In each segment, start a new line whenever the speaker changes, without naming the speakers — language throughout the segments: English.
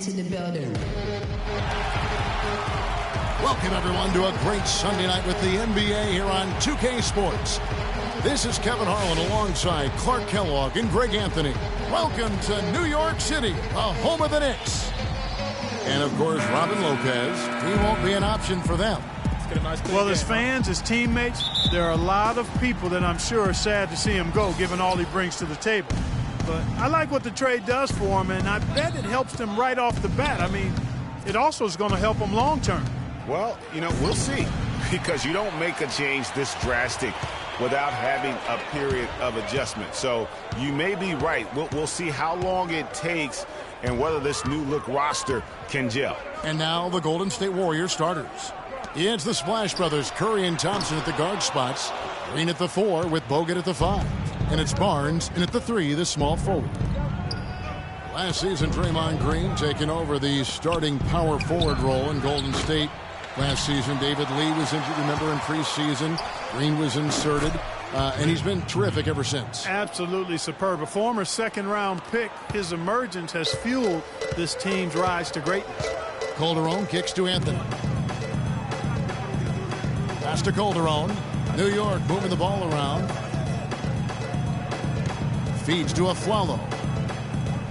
To the building.
Welcome everyone to a great Sunday night with the NBA here on 2K Sports. This is Kevin Harlan alongside Clark Kellogg and Greg Anthony. Welcome to New York City, the home of the Knicks. And of course, Robin Lopez, he won't be an option for them.
Well, as fans, as teammates, there are a lot of people that I'm sure are sad to see him go, given all he brings to the table. But I like what the trade does for him, and I bet it helps them right off the bat. I mean, it also is going to help them long term.
Well, you know, we'll see, because you don't make a change this drastic without having a period of adjustment. So you may be right. We'll see how long it takes and whether this new look roster can gel.
And now the Golden State Warriors starters. It's the Splash Brothers, Curry and Thompson at the guard spots. Green at the 4 with Bogut at the 5. And it's Barnes in at the 3, the small forward. Last season, Draymond Green taking over the starting power forward role in Golden State. Last season, David Lee was injured, remember, in preseason. Green was inserted, and he's been terrific ever since.
Absolutely superb. A former second-round pick, his emergence has fueled this team's rise to greatness.
Calderon kicks to Anthony. Pass to Calderon. New York moving the ball around. Feeds to Aflalo.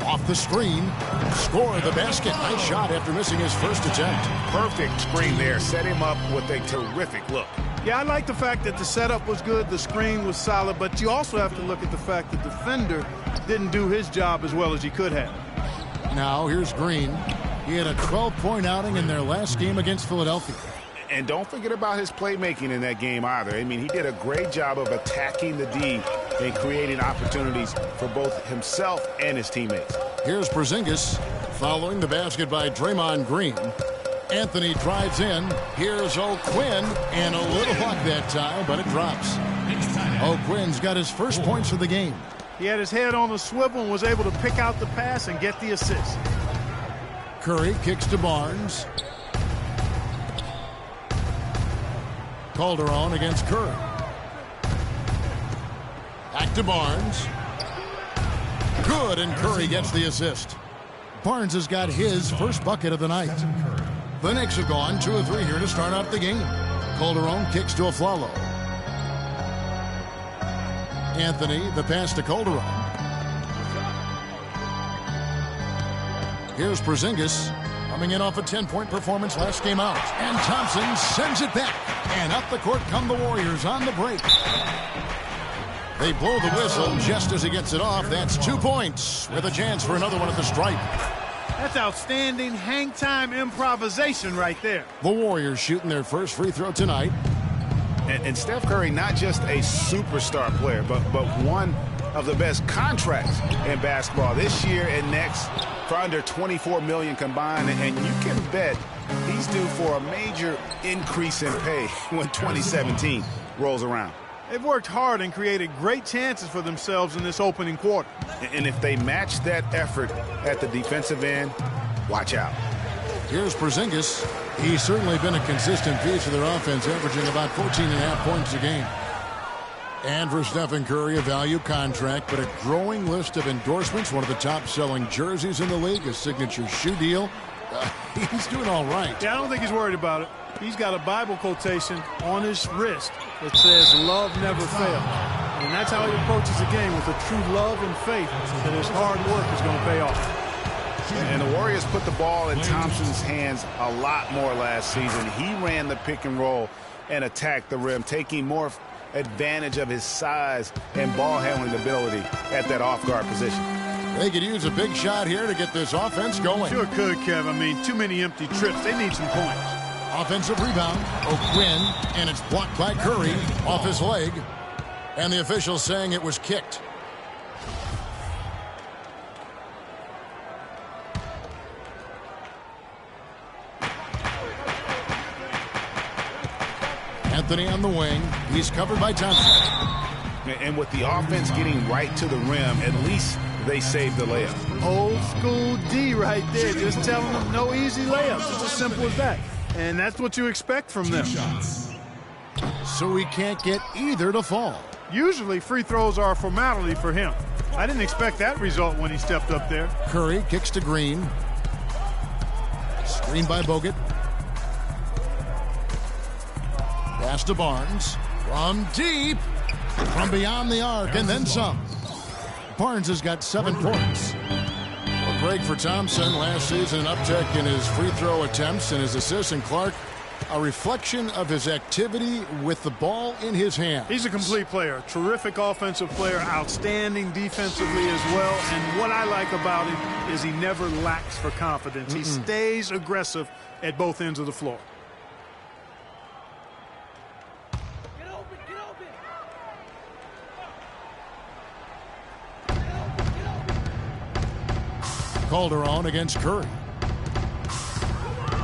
Off the screen. Score the basket. Nice shot after missing his first attempt.
Perfect screen there. Set him up with a terrific look.
Yeah, I like the fact that the setup was good, the screen was solid, but you also have to look at the fact that the defender didn't do his job as well as he could have.
Now here's Green. He had a 12-point outing in their last game against Philadelphia.
And don't forget about his playmaking in that game either. I mean, he did a great job of attacking the D and creating opportunities for both himself and his teammates.
Here's Porzingis following the basket by Draymond Green. Anthony drives in. Here's O'Quinn, and a little luck that time, but it drops. O'Quinn's got his first points of the game.
He had his head on the swivel and was able to pick out the pass and get the assist.
Curry kicks to Barnes. Calderon against Curry. Back to Barnes. Good, and Curry gets the assist. Barnes has got his first bucket of the night. The Knicks have gone 2 of 3 here to start out the game. Calderon kicks to Aflalo. Anthony, the pass to Calderon. Here's Porzingis, coming in off a 10-point performance last game out. And Thompson sends it back. And up the court come the Warriors on the break. They blow the whistle just as he gets it off. That's 2 points with a chance for another one at the stripe.
That's outstanding hang-time improvisation right there.
The Warriors shooting their first free throw tonight.
And Steph Curry, not just a superstar player, but one of the best contracts in basketball this year and next for under $24 million combined. And you can bet he's due for a major increase in pay when 2017 rolls around.
They've worked hard and created great chances for themselves in this opening quarter.
And if they match that effort at the defensive end, watch out.
Here's Porzingis. He's certainly been a consistent piece of their offense, averaging about 14.5 points a game. And for Stephen Curry, a value contract, but a growing list of endorsements. One of the top-selling jerseys in the league, a signature shoe deal. He's doing all right.
Yeah, I don't think he's worried about it. He's got a Bible quotation on his wrist that says, "Love never fails." And that's how he approaches the game, with a true love and faith that his hard work is going to pay off.
And the Warriors put the ball in Thompson's hands a lot more last season. He ran the pick and roll and attacked the rim, taking more advantage of his size and ball handling ability at that off-guard position.
They could use a big shot here to get this offense going.
Sure could, Kev. I mean, too many empty trips. They need some points.
Offensive rebound. O'Quinn, and it's blocked by Curry off his leg. And the official saying it was kicked. Anthony on the wing. He's covered by Thompson.
And with the offense getting right to the rim, at least they saved the layup.
Old school D right there, just telling them no easy layups. It's as simple as that. And that's what you expect from them.
So he can't get either to fall.
Usually free throws are a formality for him. I didn't expect that result when he stepped up there.
Curry kicks to Green. Green by Bogut. Pass to Barnes. From deep. From beyond the arc, and then some. Barnes has got 7 points. A break for Thompson. Last season, an uptick in his free throw attempts and his assists. And Clark, a reflection of his activity with the ball in his hand.
He's a complete player. Terrific offensive player. Outstanding defensively as well. And what I like about him is he never lacks for confidence. He stays aggressive at both ends of the floor.
Calderon against Curry.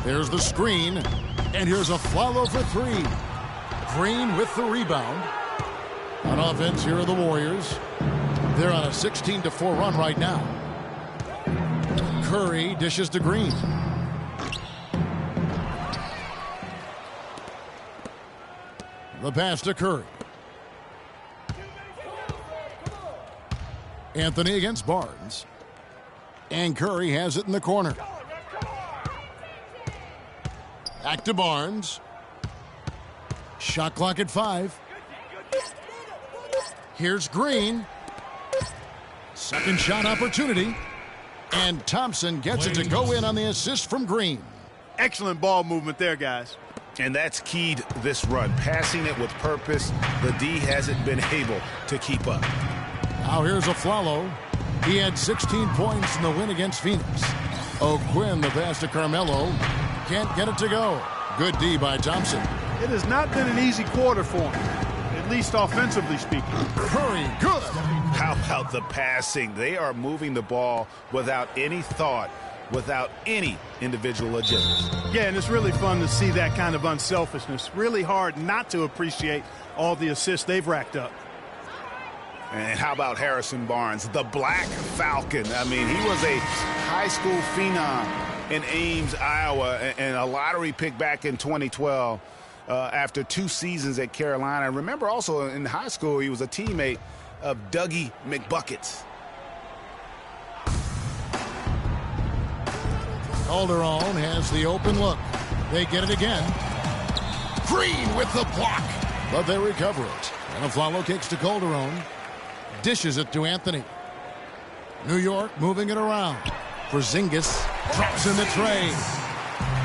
There's the screen, and here's a follow for 3. Green with the rebound. On offense, here are the Warriors. They're on a 16-4 run right now. Curry dishes to Green. The pass to Curry. Anthony against Barnes. And Curry has it in the corner. Back to Barnes. Shot clock at 5. Here's Green. Second shot opportunity. And Thompson gets it to go in on the assist from Green.
Excellent ball movement there, guys.
And that's keyed this run. Passing it with purpose. The D hasn't been able to keep up.
Now here's a Flalo. He had 16 points in the win against Phoenix. O'Quinn, the pass to Carmelo. Can't get it to go. Good D by Thompson.
It has not been an easy quarter for him, at least offensively speaking.
Curry, good.
How about the passing? They are moving the ball without any thought, without any individual agenda.
Yeah, and it's really fun to see that kind of unselfishness. Really hard not to appreciate all the assists they've racked up.
And how about Harrison Barnes, the Black Falcon? I mean, he was a high school phenom in Ames, Iowa, and a lottery pick back in 2012 after 2 seasons at Carolina. Remember also in high school, he was a teammate of Dougie McBuckets.
Calderon has the open look. They get it again. Green with the block. But they recover it. And a follow kicks to Calderon. Dishes it to Anthony. New York moving it around. Porzingis drops in the tray.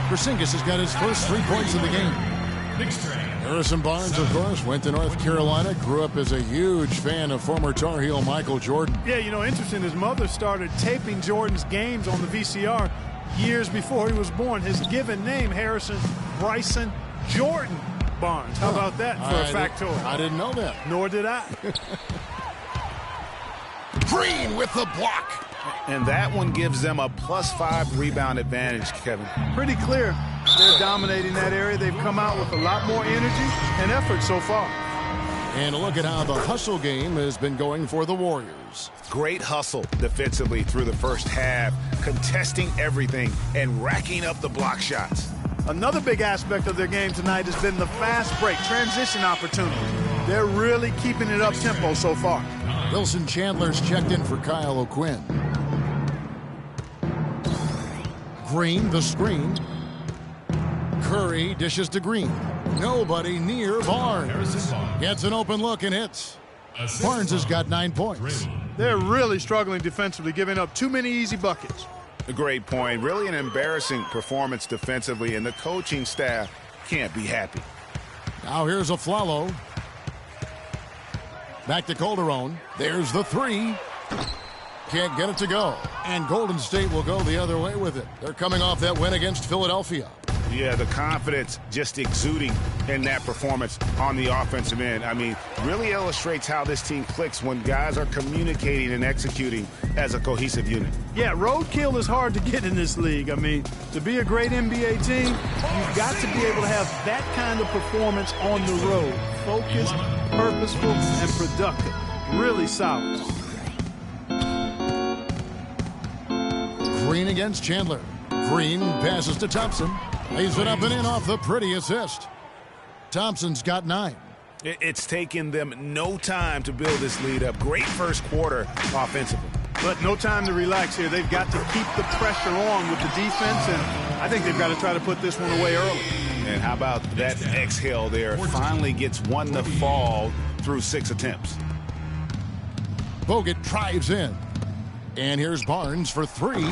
Porzingis has got his first 3 points of the game. Harrison Barnes, of course, went to North Carolina, grew up as a huge fan of former Tar Heel Michael Jordan.
Yeah, you know, interesting, his mother started taping Jordan's games on the VCR years before he was born. His given name, Harrison Bryson Jordan Barnes. How about that for a factoid?
I didn't know that.
Nor did I.
Green with the block.
And that one gives them a +5 rebound advantage, Kevin.
Pretty clear. They're dominating that area. They've come out with a lot more energy and effort so far.
And look at how the hustle game has been going for the Warriors.
Great hustle defensively through the first half, contesting everything and racking up the block shots.
Another big aspect of their game tonight has been the fast break, transition opportunity. They're really keeping it up-tempo so far.
Wilson Chandler's checked in for Kyle O'Quinn. Green, the screen. Curry dishes to Green. Nobody near Barnes. Gets an open look and hits. Barnes has got 9 points.
They're really struggling defensively, giving up too many easy buckets.
A great point. Really an embarrassing performance defensively, and the coaching staff can't be happy.
Now here's a Flalo. Back to Calderon. There's the 3. Can't get it to go. And Golden State will go the other way with it. They're coming off that win against Philadelphia.
Yeah, the confidence just exuding in that performance on the offensive end. I mean, really illustrates how this team clicks when guys are communicating and executing as a cohesive unit.
Yeah, roadkill is hard to get in this league. I mean, to be a great NBA team, you've got to be able to have that kind of performance on the road. Focused, purposeful, and productive. Really solid.
Green against Chandler. Green passes to Thompson. Lays it up and in off the pretty assist. Thompson's got 9.
It's taken them no time to build this lead up. Great first quarter offensively.
But no time to relax here. They've got to keep the pressure on with the defense, and I think they've got to try to put this one away early.
And how about that exhale there? Finally gets one to fall through 6 attempts.
Bogut drives in. And here's Barnes for 3.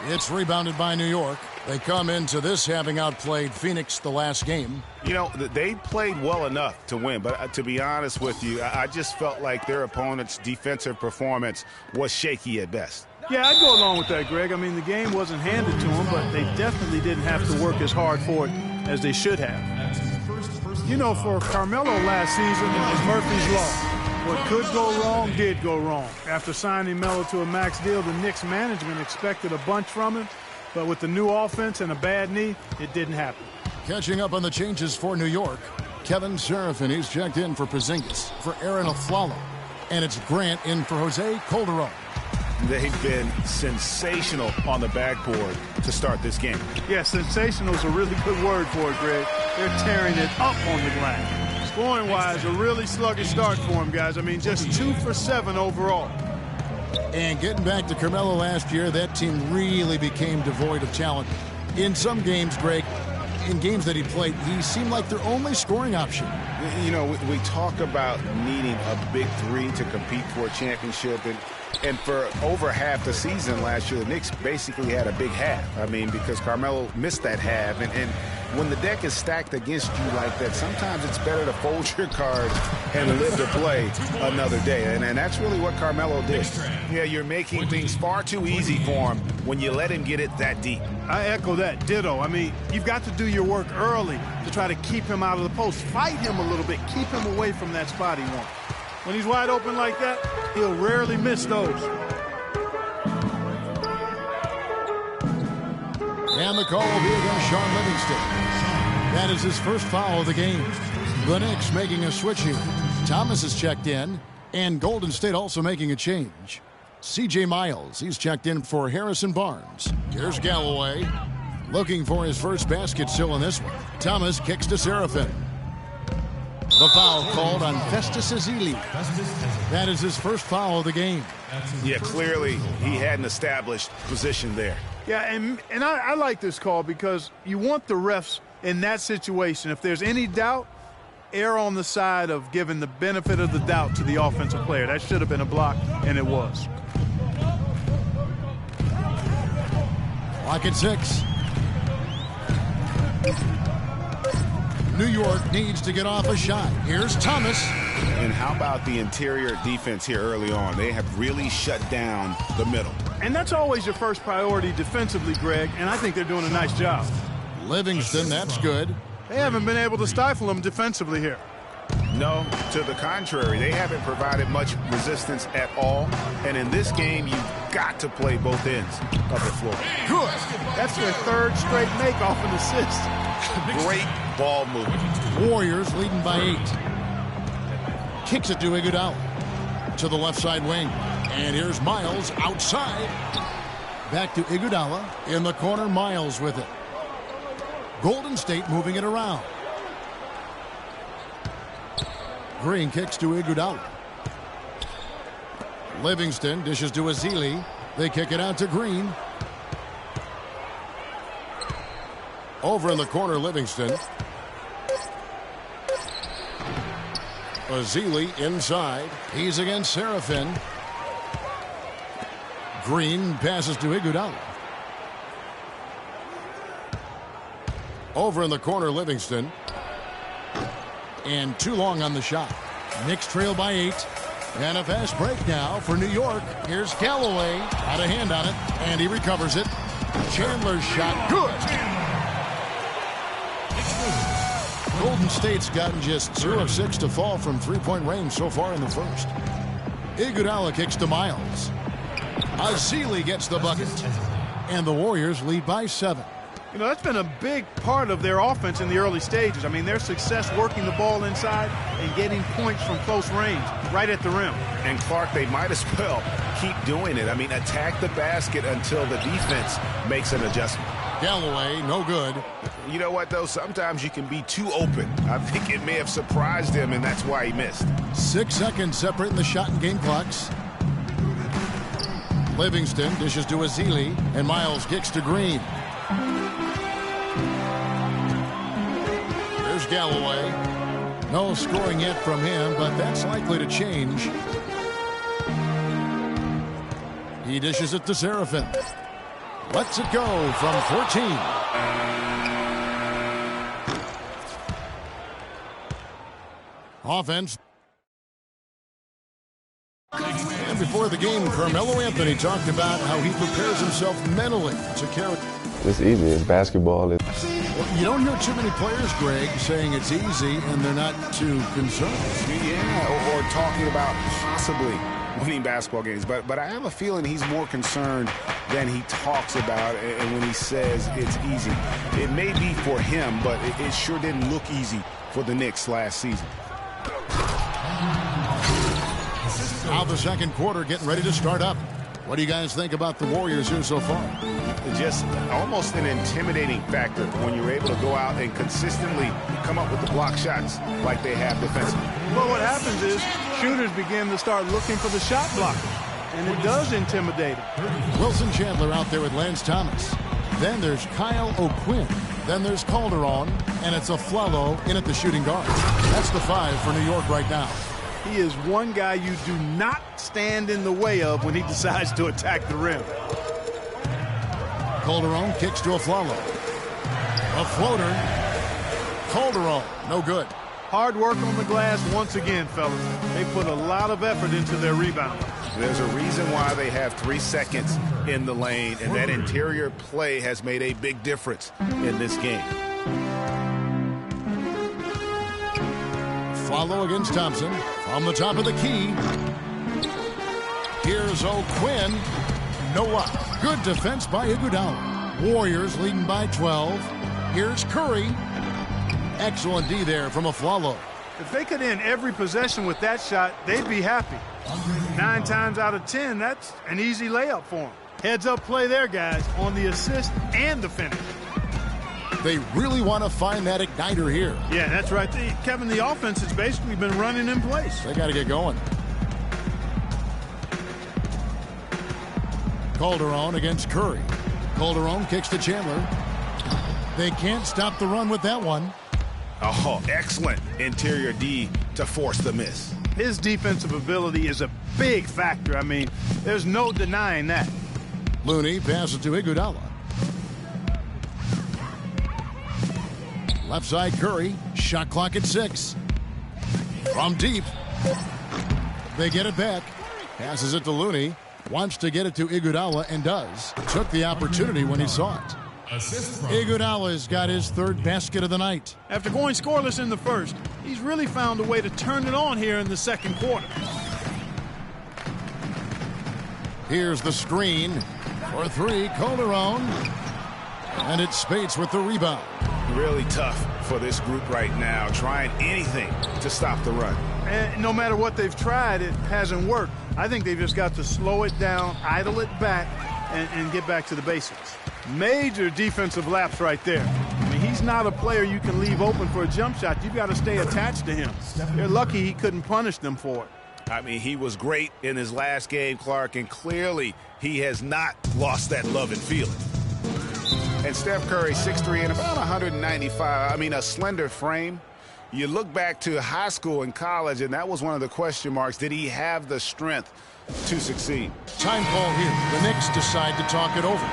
It's rebounded by New York. They come into this having outplayed Phoenix the last game.
You know, they played well enough to win, but to be honest with you, I just felt like their opponent's defensive performance was shaky at best.
Yeah, I'd go along with that, Greg. I mean, the game wasn't handed to them, but they definitely didn't have to work as hard for it as they should have. You know, for Carmelo last season, it was Murphy's Law. What could go wrong did go wrong. After signing Melo to a max deal, the Knicks management expected a bunch from him, but with the new offense and a bad knee, it didn't happen.
Catching up on the changes for New York, Kevin Serafin, he's checked in for Porzingis, for Aaron Aflalo, and it's Grant in for Jose Calderon.
They've been sensational on the backboard to start this game.
Yeah, sensational is a really good word for it, Greg. They're tearing it up on the glass. Scoring-wise, a really sluggish start for him, guys. I mean, just 2 for 7 overall.
And getting back to Carmelo last year, that team really became devoid of talent. In some games, Greg, in games that he played, he seemed like their only scoring option.
You know, we talk about needing a big 3 to compete for a championship, and for over half the season last year, the Knicks basically had a big half. I mean, because Carmelo missed that half, and when the deck is stacked against you like that, sometimes it's better to fold your cards and live to play another day. And that's really what Carmelo did. Yeah, you're making things far too easy for him when you let him get it that deep.
I echo that. Ditto. I mean, you've got to do your work early to try to keep him out of the post. Fight him a little bit. Keep him away from that spot he wants. When he's wide open like that, he'll rarely miss those.
And the call will be against Sean Livingston. That is his first foul of the game. The Knicks making a switch here. Thomas is checked in, and Golden State also making a change. C.J. Miles, he's checked in for Harrison Barnes. Here's Galloway, looking for his first basket still in this one. Thomas kicks to Serafin. The foul called on Festus Ezeli. That is his first foul of the game.
Yeah, clearly he had an established position there.
Yeah, and I like this call because you want the refs in that situation, if there's any doubt, err on the side of giving the benefit of the doubt to the offensive player. That should have been a block, and it was.
Lock at 6. New York needs to get off a shot. Here's Thomas.
And how about the interior defense here early on? They have really shut down the middle.
And that's always your first priority defensively, Greg, and I think they're doing a nice job.
Livingston, that's good.
They haven't been able to stifle them defensively here.
No, to the contrary. They haven't provided much resistance at all. And in this game, you've got to play both ends of the floor.
Good. That's their third straight make off an assist.
Great ball movement.
Warriors leading by 8. Kicks it to Iguodala. To the left side wing. And here's Miles outside. Back to Iguodala. In the corner, Miles with it. Golden State moving it around. Green kicks to Iguodala. Livingston dishes to Ezeli. They kick it out to Green. Over in the corner, Livingston. Ezeli inside. He's against Serafin. Green passes to Iguodala. Over in the corner, Livingston. And too long on the shot. Knicks trail by 8. And a fast break now for New York. Here's Galloway. Got a hand on it. And he recovers it. Chandler's shot. Good. Golden State's gotten just 0 of 6 to fall from three-point range so far in the first. Iguodala kicks to Miles. Ezeli gets the bucket. And the Warriors lead by 7.
You know, that's been a big part of their offense in the early stages. I mean, their success working the ball inside and getting points from close range, right at the rim.
And Clark, they might as well keep doing it. I mean, attack the basket until the defense makes an adjustment.
Galloway, no good.
You know what, though? Sometimes you can be too open. I think it may have surprised him, and that's why he missed.
6 seconds separating the shot and game clocks. Livingston dishes to Azili, and Miles kicks to Green. There's Galloway. No scoring yet from him, but that's likely to change. He dishes it to Seraphin. Lets it go from 14. Offense. And before the game, Carmelo Anthony talked about how he prepares himself mentally to carry.
It's easy. It's basketball.
You don't hear too many players, Greg, saying it's easy and they're not too concerned.
Yeah, or talking about possibly winning basketball games. But I have a feeling he's more concerned than he talks about, and when he says it's easy. It may be for him, but it sure didn't look easy for the Knicks last season.
Now the second quarter getting ready to start up. What do you guys think about the Warriors here so far?
Just almost an intimidating factor when you're able to go out and consistently come up with the block shots like they have defensively.
Well, what happens is shooters begin to start looking for the shot blocker, and it does intimidate them.
Wilson Chandler out there with Lance Thomas. Then there's Kyle O'Quinn. Then there's Calderon, and it's Aflalo in at the shooting guard. That's the 5 for New York right now.
He is one guy you do not stand in the way of when he decides to attack the rim.
Calderon kicks to Aflalo. A floater. Calderon, no good.
Hard work on the glass once again, fellas. They put a lot of effort into their rebound.
There's a reason why they have 3 seconds in the lane, and that interior play has made a big difference in this game.
Follow against Thompson from the top of the key. Here's O'Quinn. No luck. Good defense by Iguodala. Warriors leading by 12. Here's Curry. Excellent D there from Aflalo.
If they could end every possession with that shot, they'd be happy. 9 times out of 10, that's an easy layup for them. Heads up play there, guys, on the assist and the finish.
They really want to find that igniter here.
Yeah, that's right. Kevin, the offense has basically been running in place.
They got to get going. Calderon against Curry. Calderon kicks to Chandler. They can't stop the run with that one.
Oh, excellent interior D to force the miss.
His defensive ability is a big factor. I mean, there's no denying that.
Looney passes to Iguodala. Left side Curry. Shot clock at 6. From deep. They get it back. Passes it to Looney. Wants to get it to Iguodala and does. Took the opportunity when he saw it. Iguodala's got his 3rd basket of the night.
After going scoreless in the first, he's really found a way to turn it on here in the second quarter.
Here's the screen for 3. Calderon. And it's Spates with the rebound.
Really tough for this group right now, trying anything to stop the run.
And no matter what they've tried, it hasn't worked. I think they've just got to slow it down, idle it back, and get back to the basics. Major defensive lapse right there. I mean, he's not a player you can leave open for a jump shot. You've got to stay attached to him. They're lucky he couldn't punish them for it.
I mean, he was great in his last game, Clark, and clearly he has not lost that love and feeling. And Steph Curry, 6'3" and about 195. I mean, a slender frame. You look back to high school and college, and that was one of the question marks. Did he have the strength to succeed?
Time call here. The Knicks decide to talk it over.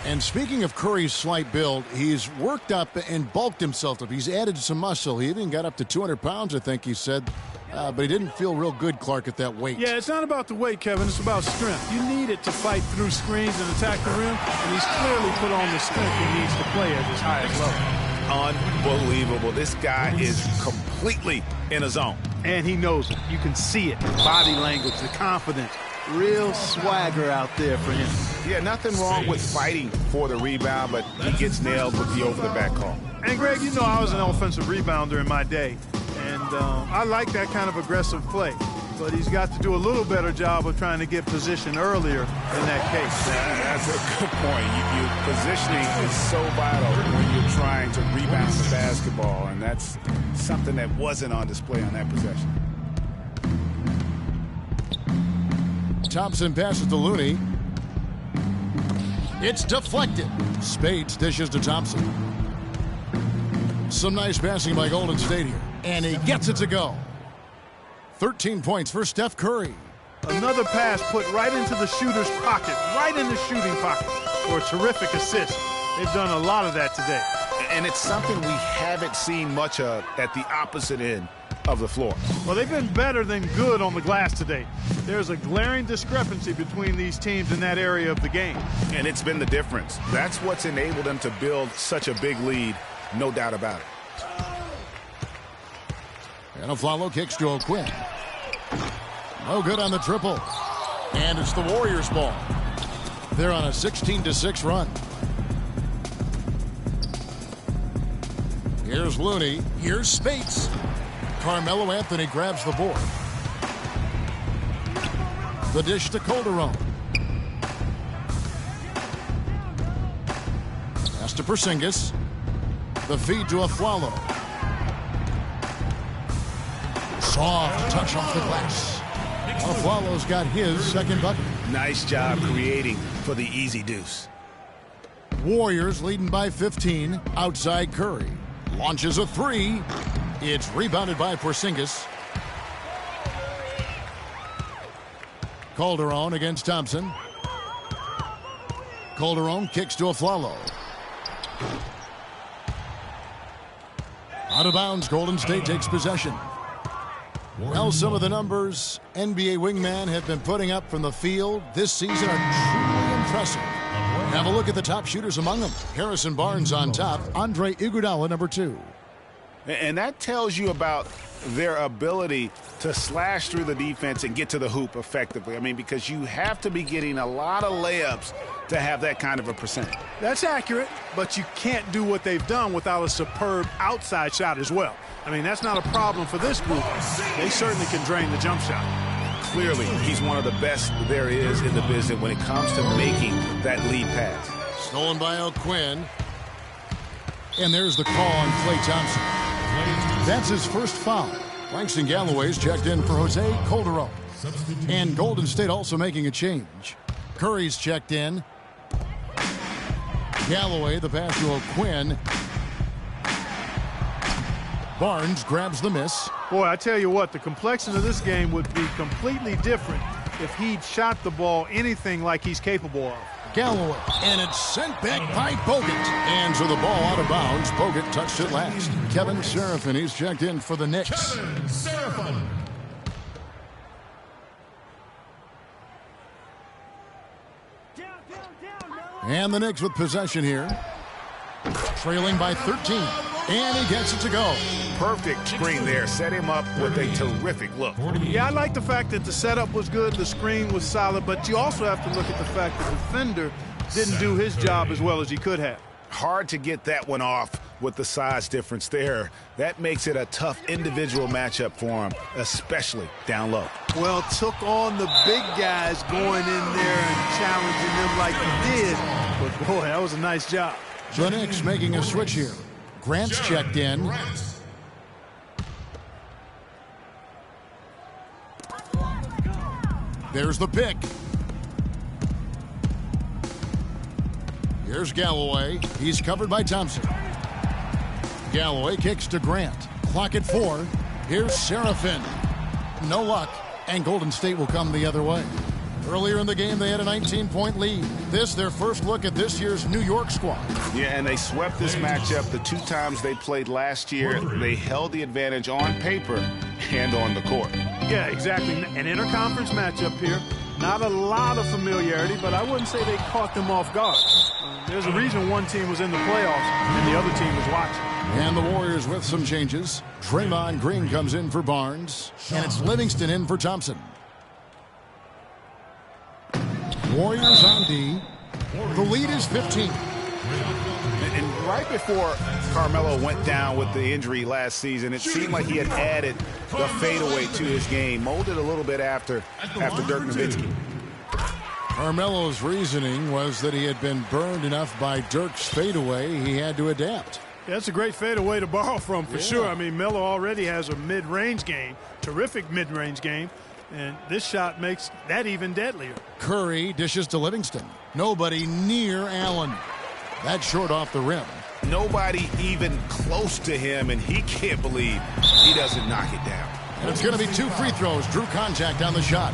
And speaking of Curry's slight build, he's worked up and bulked himself up. He's added some muscle. He even got up to 200 pounds, I think he said. But he didn't feel real good, Clark, at that weight.
Yeah, it's not about the weight, Kevin. It's about strength. You need it to fight through screens and attack the rim, and he's clearly put on the strength he needs to play at his highest level.
Unbelievable. This guy is completely in a zone.
And he knows it. You can see it. Body language, the confidence. Real swagger out there for him.
Yeah, nothing wrong with fighting for the rebound, but he gets nailed with the over-the-back call.
And, Greg, you know I was an offensive rebounder in my day. And I like that kind of aggressive play. But he's got to do a little better job of trying to get position earlier in that case.
That's a good point. Positioning is so vital when you're trying to rebound the basketball, and that's something that wasn't on display on that possession.
Thompson passes to Looney. It's deflected. Spades dishes to Thompson. Some nice passing by Golden State here. And he gets it to go. 13 points for Steph Curry.
Another pass put right into the shooter's pocket, right in the shooting pocket for a terrific assist. They've done a lot of that today.
And it's something we haven't seen much of at the opposite end of the floor.
Well, they've been better than good on the glass today. There's a glaring discrepancy between these teams in that area of the game.
And it's been the difference. That's what's enabled them to build such a big lead, no doubt about it.
And Aflalo kicks to O'Quinn. No good on the triple. And it's the Warriors' ball. They're on a 16-6 run. Here's Looney. Here's Spates. Carmelo Anthony grabs the board. The dish to Calderon. Pass to Porzingis. The feed to Aflalo. Soft touch off the glass. Aflalo's got his second bucket.
Nice job creating for the easy deuce.
Warriors leading by 15. Outside Curry. Launches a three. It's rebounded by Porzingis. Calderon against Thompson. Calderon kicks to Aflalo. Out of bounds, Golden State takes possession. Well, some of the numbers NBA wingmen have been putting up from the field this season are truly impressive. Have a look at the top shooters among them. Harrison Barnes on top. Andre Iguodala, number 2.
And that tells you about their ability to slash through the defense and get to the hoop effectively. I mean, because you have to be getting a lot of layups to have that kind of a percentage.
That's accurate, but you can't do what they've done without a superb outside shot as well. I mean, that's not a problem for this group. They certainly can drain the jump shot.
Clearly, he's one of the best there is in the business when it comes to making that lead pass.
Stolen by O'Quinn. And there's the call on Klay Thompson. That's his first foul. Langston Galloway's checked in for Jose Calderon. And Golden State also making a change. Curry's checked in. Galloway, the pass to O'Quinn. Barnes grabs the miss.
Boy, I tell you what, the complexion of this game would be completely different if he'd shot the ball anything like he's capable of.
Galloway, and it's sent back by Bogut. And so the ball out of bounds. Bogut touched it last. Kevin Seraphin, he's checked in for the Knicks.
Kevin Seraphin.
And the Knicks with possession here. Trailing by 13. And he gets it to go.
Perfect screen there. Set him up with a terrific look.
Yeah, I like the fact that the setup was good, the screen was solid, but you also have to look at the fact that the defender didn't do his job as well as he could have.
Hard to get that one off with the size difference there. That makes it a tough individual matchup for him, especially down low.
Well, took on the big guys going in there and challenging them like he did. But, boy, that was a nice job.
The Knicks making a switch here. Grant's checked in. There's the pick. Here's Galloway. He's covered by Thompson. Galloway kicks to Grant. Clock at 4. Here's Seraphin. No luck. And Golden State will come the other way. Earlier in the game, they had a 19-point lead. This, their first look at this year's New York squad.
Yeah, and they swept this matchup the 2 times they played last year. They held the advantage on paper and on the court.
Yeah, exactly. An interconference matchup here. Not a lot of familiarity, but I wouldn't say they caught them off guard. There's a reason one team was in the playoffs and the other team was watching.
And the Warriors with some changes. Draymond Green comes in for Barnes, and it's Livingston in for Thompson. Warriors on D. The lead is 15.
And right before Carmelo went down with the injury last season, it seemed like he had added the fadeaway to his game, molded a little bit after Dirk Nowitzki.
Carmelo's reasoning was that he had been burned enough by Dirk's fadeaway, he had to adapt.
Yeah, that's a great fadeaway to borrow from, for sure. I mean, Melo already has a mid-range game, terrific mid-range game. And this shot makes that even deadlier.
Curry dishes to Livingston. Nobody near Allen. That's short off the rim.
Nobody even close to him, and he can't believe he doesn't knock it down.
And it's going to be 2 free throws. Drew contact on the shot.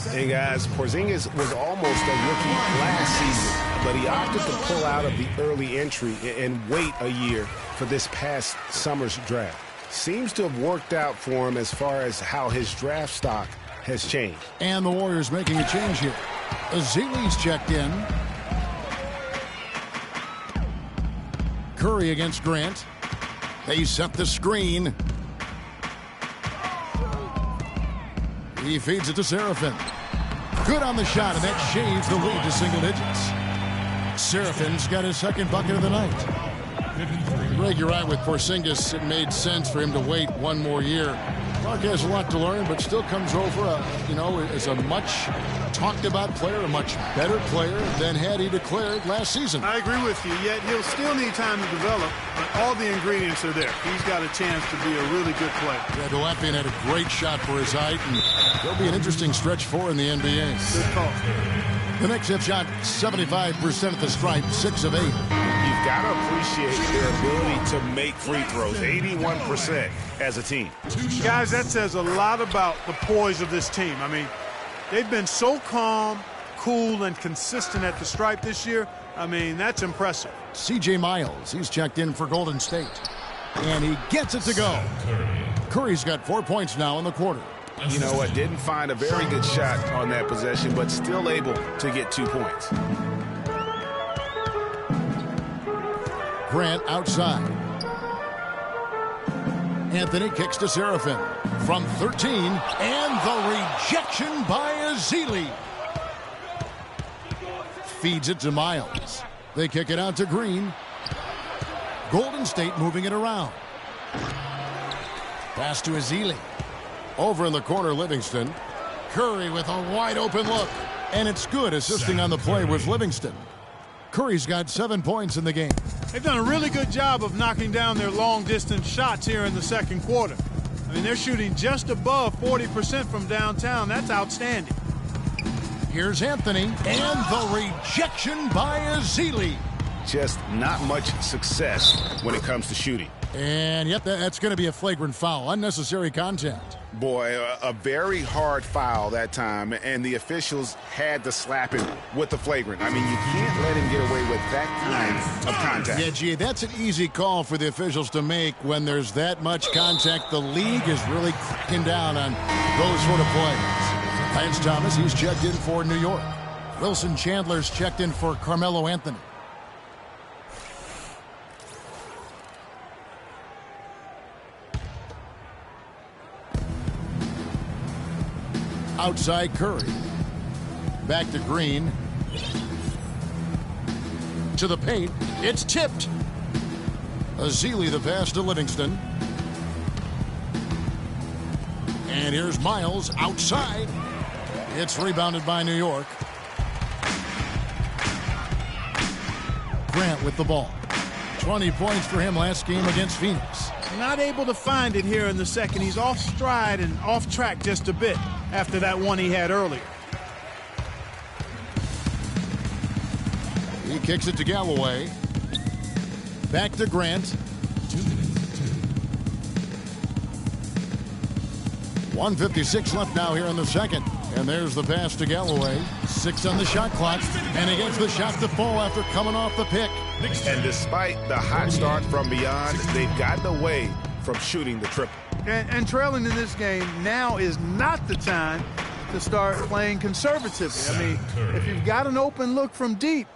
Hey, guys, Porzingis was almost a rookie last season, but he opted to pull out of the early entry and wait a year for this past summer's draft. Seems to have worked out for him as far as how his draft stock has changed.
And the Warriors making a change here. Ezeli's checked in. Curry against Grant. They set the screen. He feeds it to Seraphin. Good on the shot, and that shaves the lead to single digits. Seraphin's got his second bucket of the night. Greg, you're right with Porzingis. It made sense for him to wait one more year. Mark has a lot to learn, but still comes over, as a much talked about player, a much better player than had he declared last season.
I agree with you, yet he'll still need time to develop, but all the ingredients are there. He's got a chance to be a really good player.
Yeah, Delapian had a great shot for his height, and there'll be an interesting stretch for in the NBA.
Good call.
The Knicks have shot 75% at the stripe, 6 of 8.
You've got to appreciate their ability to make free throws, 81% as a team.
Guys, that says a lot about the poise of this team. I mean, they've been so calm, cool, and consistent at the stripe this year. I mean, that's impressive.
C.J. Miles, he's checked in for Golden State. And he gets it to go. Curry's got 4 points now in the quarter.
You know what? Didn't find a very good shot on that possession, but still able to get 2 points.
Grant outside. Anthony kicks to Seraphin from 13, and the rejection by Ezeli. Feeds it to Miles. They kick it out to Green. Golden State moving it around. Pass to Ezeli. Over in the corner, Livingston. Curry with a wide open look. And it's good. Assisting on the play was Livingston. Curry's got 7 points in the game.
They've done a really good job of knocking down their long-distance shots here in the second quarter. I mean, they're shooting just above 40% from downtown. That's outstanding.
Here's Anthony, and the rejection by Ezeli.
Just not much success when it comes to shooting.
And yep, that's going to be a flagrant foul. Unnecessary contact.
Boy, a very hard foul that time, and the officials had to slap him with the flagrant. I mean, you can't let him get away with that kind of contact.
Yeah, gee, that's an easy call for the officials to make when there's that much contact. The league is really cracking down on those sort of plays. Lance Thomas, he's checked in for New York. Wilson Chandler's checked in for Carmelo Anthony. Outside Curry. Back to Green. To the paint. It's tipped. Ezeli the pass to Livingston. And here's Miles outside. It's rebounded by New York. Grant with the ball. 20 points for him last game against Phoenix.
Not able to find it here in the second. He's off stride and off track just a bit after that one he had earlier.
He kicks it to Galloway. Back to Grant. 1:56 left now here in the second. And there's the pass to Galloway. 6 on the shot clock. And he gets the shot to fall after coming off the pick.
And despite the hot start from beyond, they've gotten away from shooting the triple.
And trailing in this game now is not the time to start playing conservatively. I mean, if you've got an open look from deep,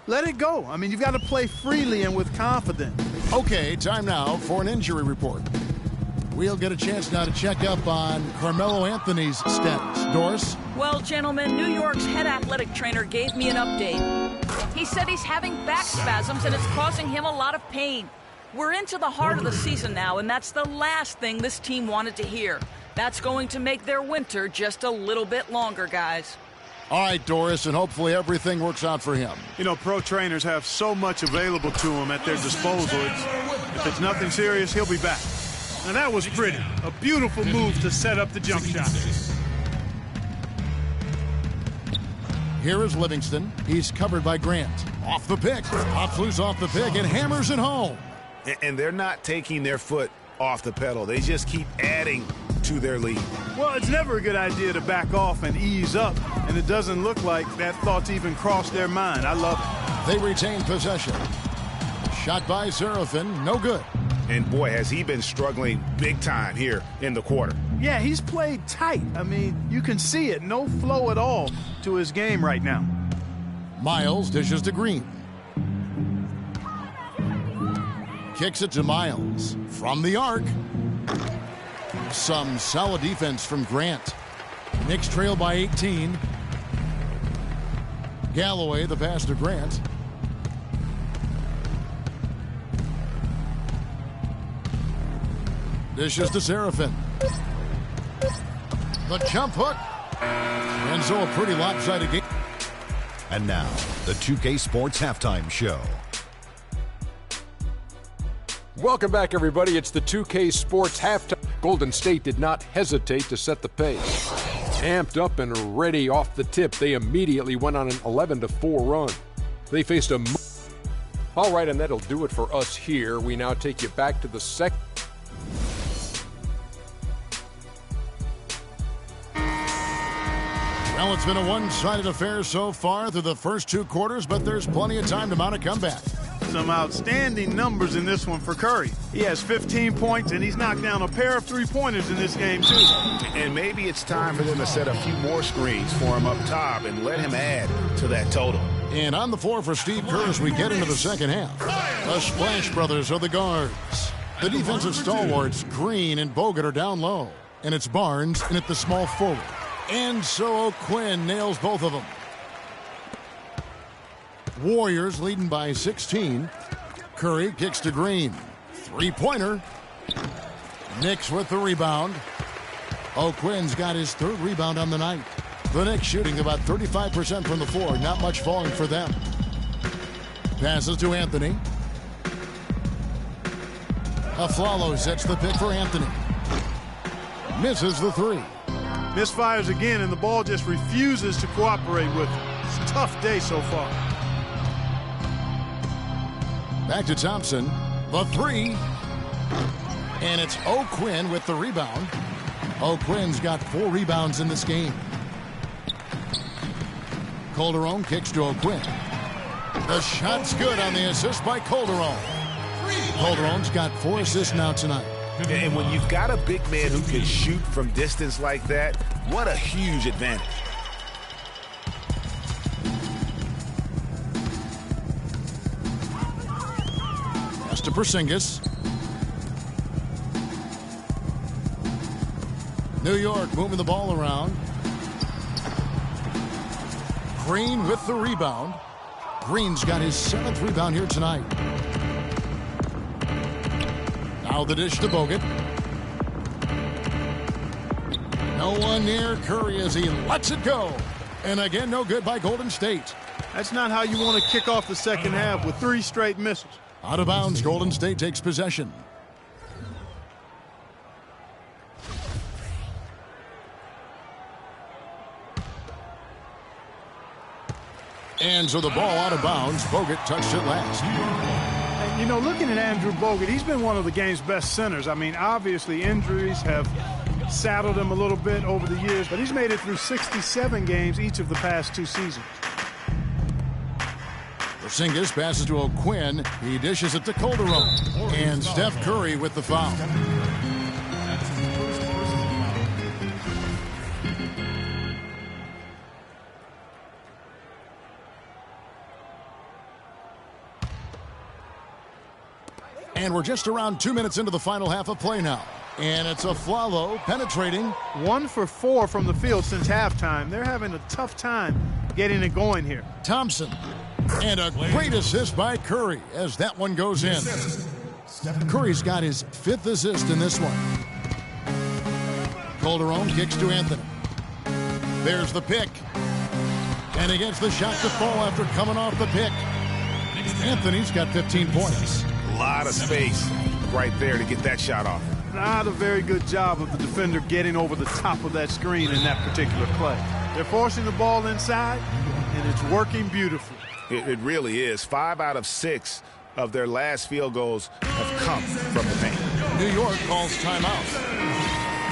let it go. I mean, you've got to play freely and with confidence.
Okay, time now for an injury report. We'll get a chance now to check up on Carmelo Anthony's status. Doris?
Well, gentlemen, New York's head athletic trainer gave me an update. He said he's having back spasms and it's causing him a lot of pain. We're into the heart of the season now, and that's the last thing this team wanted to hear. That's going to make their winter just a little bit longer, guys.
All right, Doris, and hopefully everything works out for him.
You know, pro trainers have so much available to them at their disposal. If it's nothing serious, he'll be back. Now, that was pretty. A beautiful move to set up the jump shot.
Here is Livingston. He's covered by Grant. Off the pick. Pops loose off the pick and hammers it home.
And they're not taking their foot off the pedal. They just keep adding to their lead.
Well, it's never a good idea to back off and ease up, and it doesn't look like that thought's even crossed their mind. I love it.
They retain possession. Shot by Seraphin, no good.
And boy, has he been struggling big time here in the quarter.
Yeah, he's played tight. I mean, you can see it. No flow at all to his game right now.
Miles dishes to Green. Kicks it to Miles. From the arc. Some solid defense from Grant. Knicks trail by 18. Galloway, the pass to Grant. Dishes to Seraphin. The jump hook. And so a pretty lopsided game.
And now, the 2K Sports Halftime Show.
Welcome back, everybody. It's the 2K Sports Halftime. Golden State did not hesitate to set the pace. Amped up and ready off the tip, they immediately went on an 11-4 run. They faced a... All right, and that'll do it for us here. We now take you back to the second.
Well, it's been a one-sided affair so far through the first two quarters, but there's plenty of time to mount a comeback.
Some outstanding numbers in this one for Curry. He has 15 points, and he's knocked down a pair of three-pointers in this game, too.
And maybe it's time for them to set a few more screens for him up top and let him add to that total.
And on the floor for Steve Kerr as we get into the second half. The Splash Brothers are the guards. The defensive stalwarts, Green and Bogut, are down low. And it's Barnes in at the small forward. And so O'Quinn nails both of them. Warriors leading by 16. Curry kicks to Green. Three-pointer. Knicks with the rebound. O'Quinn's got his third rebound on the night. The Knicks shooting about 35% from the floor. Not much falling for them. Passes to Anthony. Aflalo sets the pick for Anthony. Misses the three.
Misfires again, and the ball just refuses to cooperate with him. It's a tough day so far.
Back to Thompson. The three. And it's O'Quinn with the rebound. O'Quinn's got 4 rebounds in this game. Calderon kicks to O'Quinn. The shot's good on the assist by Calderon. Calderon's got 4 assists now tonight.
And when you've got a big man who can shoot from distance like that, what a huge advantage.
Pass to Porzingis. New York moving the ball around. Green with the rebound. Green's got his 7th rebound here tonight. Now the dish to Bogut. No one near Curry as he lets it go. And again, no good by Golden State.
That's not how you want to kick off the second half with 3 straight misses.
Out of bounds, Golden State takes possession. And so the ball out of bounds. Bogut touched it last.
And, you know, looking at Andrew Bogut, he's been one of the game's best centers. I mean, obviously injuries have saddled him a little bit over the years, but he's made it through 67 games each of the past 2 seasons.
Porzingis passes to O'Quinn. He dishes it to Calderon. And Steph Curry with the foul. And we're just around 2 minutes into the final half of play now. And it's Aflalo penetrating.
1 for 4 from the field since halftime. They're having a tough time getting it going here.
Thompson. And a great assist by Curry as that one goes in. Curry's got his 5th assist in this one. Calderon kicks to Anthony. There's the pick. And he gets the shot to fall after coming off the pick. Anthony's got 15 points.
A lot of space right there to get that shot off.
Not a very good job of the defender getting over the top of that screen in that particular play. They're forcing the ball inside, and and it's working beautifully.
It really is. 5 out of 6 of their last field goals have come from the paint.
New York calls timeout.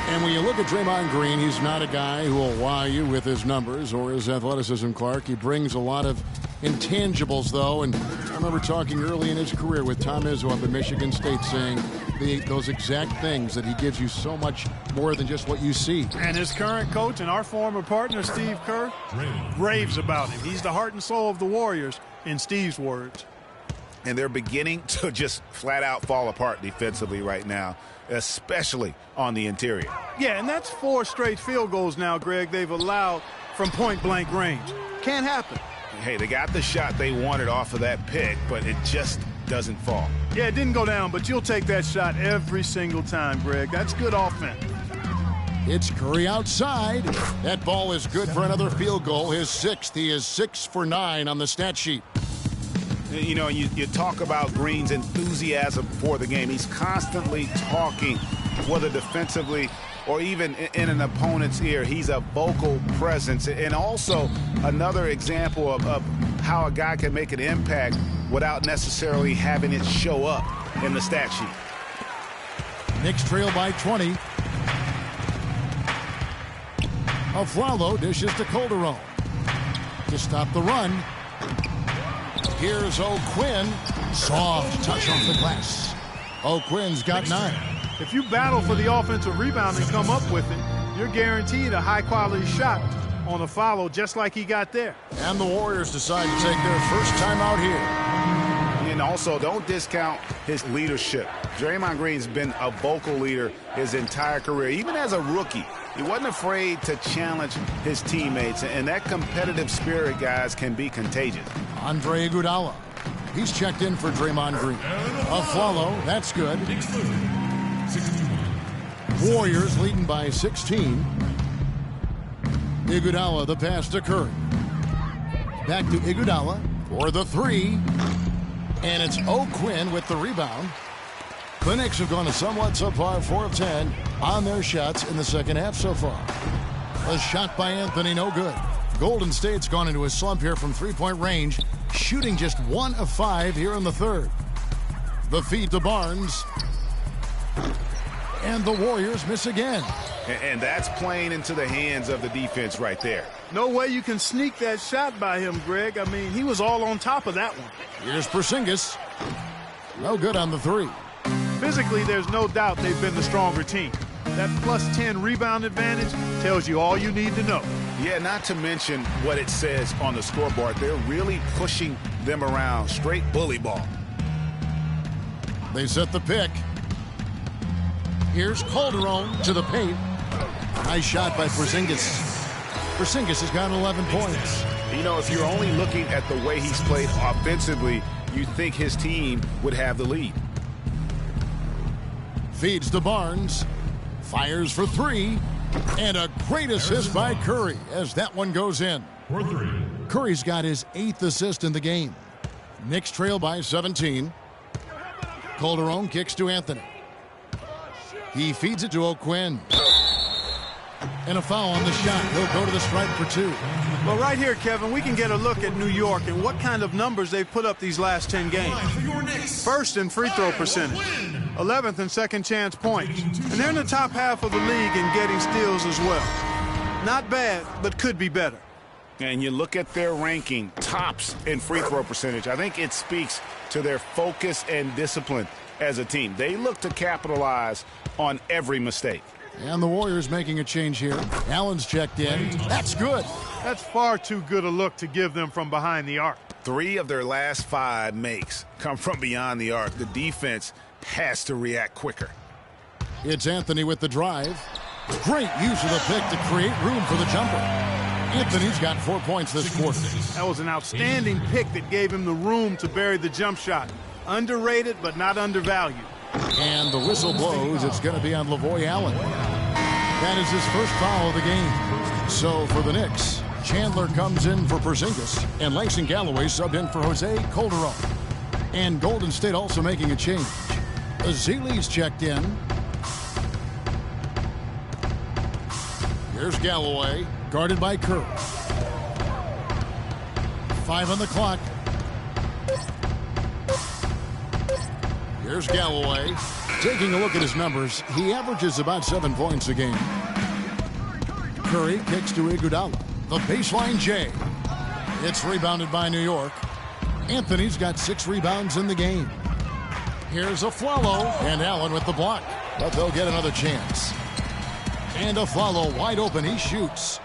And when you look at Draymond Green, he's not a guy who will wow you with his numbers or his athleticism, Clark. He brings a lot of intangibles, though. And I remember talking early in his career with Tom Izzo up at Michigan State saying those exact things, that he gives you so much more than just what you see.
And his current coach and our former partner, Steve Kerr, raves about him. He's the heart and soul of the Warriors, in Steve's words.
And they're beginning to just flat out fall apart defensively right now, especially on the interior.
Yeah, and that's 4 straight field goals now, Greg, they've allowed from point-blank range. Can't happen.
Hey, they got the shot they wanted off of that pick, but it just doesn't fall.
Yeah, it didn't go down, but you'll take that shot every single time, Greg. That's good offense.
It's Curry outside. That ball is good for another field goal, his 6th. He is 6 for 9 on the stat sheet.
You know, you talk about Green's enthusiasm for the game. He's constantly talking, whether defensively or even in an opponent's ear. He's a vocal presence. And also another example of how a guy can make an impact without necessarily having it show up in the stat sheet.
Knicks trail by 20. Aflalo dishes to Calderon to stop the run. Here's O'Quinn. Soft touch off the glass. O'Quinn's got 9.
If you battle for the offensive rebound and come up with it, you're guaranteed a high-quality shot on a follow just like he got there.
And the Warriors decide to take their first time out here.
And also, don't discount his leadership. Draymond Green's been a vocal leader his entire career. Even as a rookie, he wasn't afraid to challenge his teammates. And that competitive spirit, guys, can be contagious.
Andre Iguodala. He's checked in for Draymond Green. Aflalo, that's good. Warriors leading by 16. Iguodala, the pass to Curry. Back to Iguodala for the 3. And it's O'Quinn with the rebound. The Knicks have gone a somewhat subpar 4 of 10 on their shots in the second half so far. A shot by Anthony, no good. Golden State's gone into a slump here from three-point range, shooting just 1 of 5 here in the third. The feed to Barnes. And the Warriors miss again.
And that's playing into the hands of the defense right there.
No way you can sneak that shot by him, Greg. I mean, he was all on top of that one.
Here's Porzingis. No good on the 3.
Physically, there's no doubt they've been the stronger team. That plus 10 rebound advantage tells you all you need to know.
Yeah, not to mention what it says on the scoreboard. They're really pushing them around. Straight bully ball.
They set the pick. Here's Calderon to the paint. Nice shot by Porzingis. Porzingis has got 11 points.
You know, if you're only looking at the way he's played offensively, you think his team would have the lead.
Feeds to Barnes. Fires for 3. And a great assist by Curry as that one goes in. Curry's got his 8th assist in the game. Knicks trail by 17. Calderon kicks to Anthony. He feeds it to O'Quinn. And a foul on the shot. He'll go to the stripe for 2.
Well, right here, Kevin, we can get a look at New York and what kind of numbers they've put up these last 10 games. First in free throw percentage. 11th in second chance points. And they're in the top half of the league in getting steals as well. Not bad, but could be better.
And you look at their ranking, tops in free throw percentage. I think it speaks to their focus and discipline as a team. They look to capitalize on every mistake.
And the Warriors making a change here. Allen's checked in. That's good.
That's far too good a look to give them from behind the arc.
3 of their last 5 makes come from beyond the arc. The defense has to react quicker.
It's Anthony with the drive. Great use of the pick to create room for the jumper. Anthony's got 4 points this quarter.
That was an outstanding pick that gave him the room to bury the jump shot. Underrated, but not undervalued.
And the whistle blows. It's going to be on Lavoy Allen. That is his first foul of the game. So for the Knicks, Chandler comes in for Porzingis, and Langston Galloway subbed in for Jose Calderon. And Golden State also making a change. Azili's checked in. Here's Galloway, guarded by Curry. 5 on the clock. Here's Galloway. Taking a look at his numbers, he averages about 7 points a game. Curry kicks to Iguodala. The baseline J. It's rebounded by New York. Anthony's got 6 rebounds in the game. Here's Afflalo, and Allen with the block. But they'll get another chance. And Afflalo wide open. He shoots.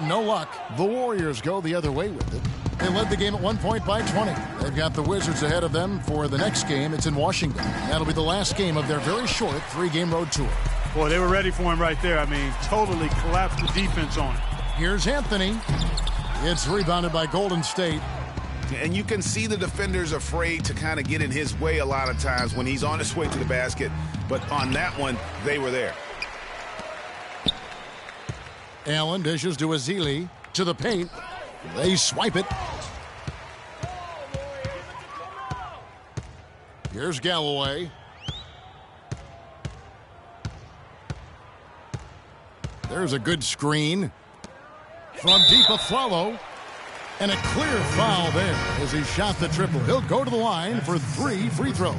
No luck. The Warriors go the other way with it. They led the game at 1 point by 20. They've got the Wizards ahead of them for the next game. It's in Washington. That'll be the last game of their very short 3-game road tour.
Boy, they were ready for him right there. I mean, totally collapsed the defense on him.
Here's Anthony. It's rebounded by Golden State.
And you can see the defenders afraid to kind of get in his way a lot of times when he's on his way to the basket. But on that one, they were there.
Allen dishes to Ezeli. To the paint. They swipe it. Here's Galloway. There's a good screen. From deep, Afflalo. And a clear foul there as he shot the triple. He'll go to the line for 3 free throws.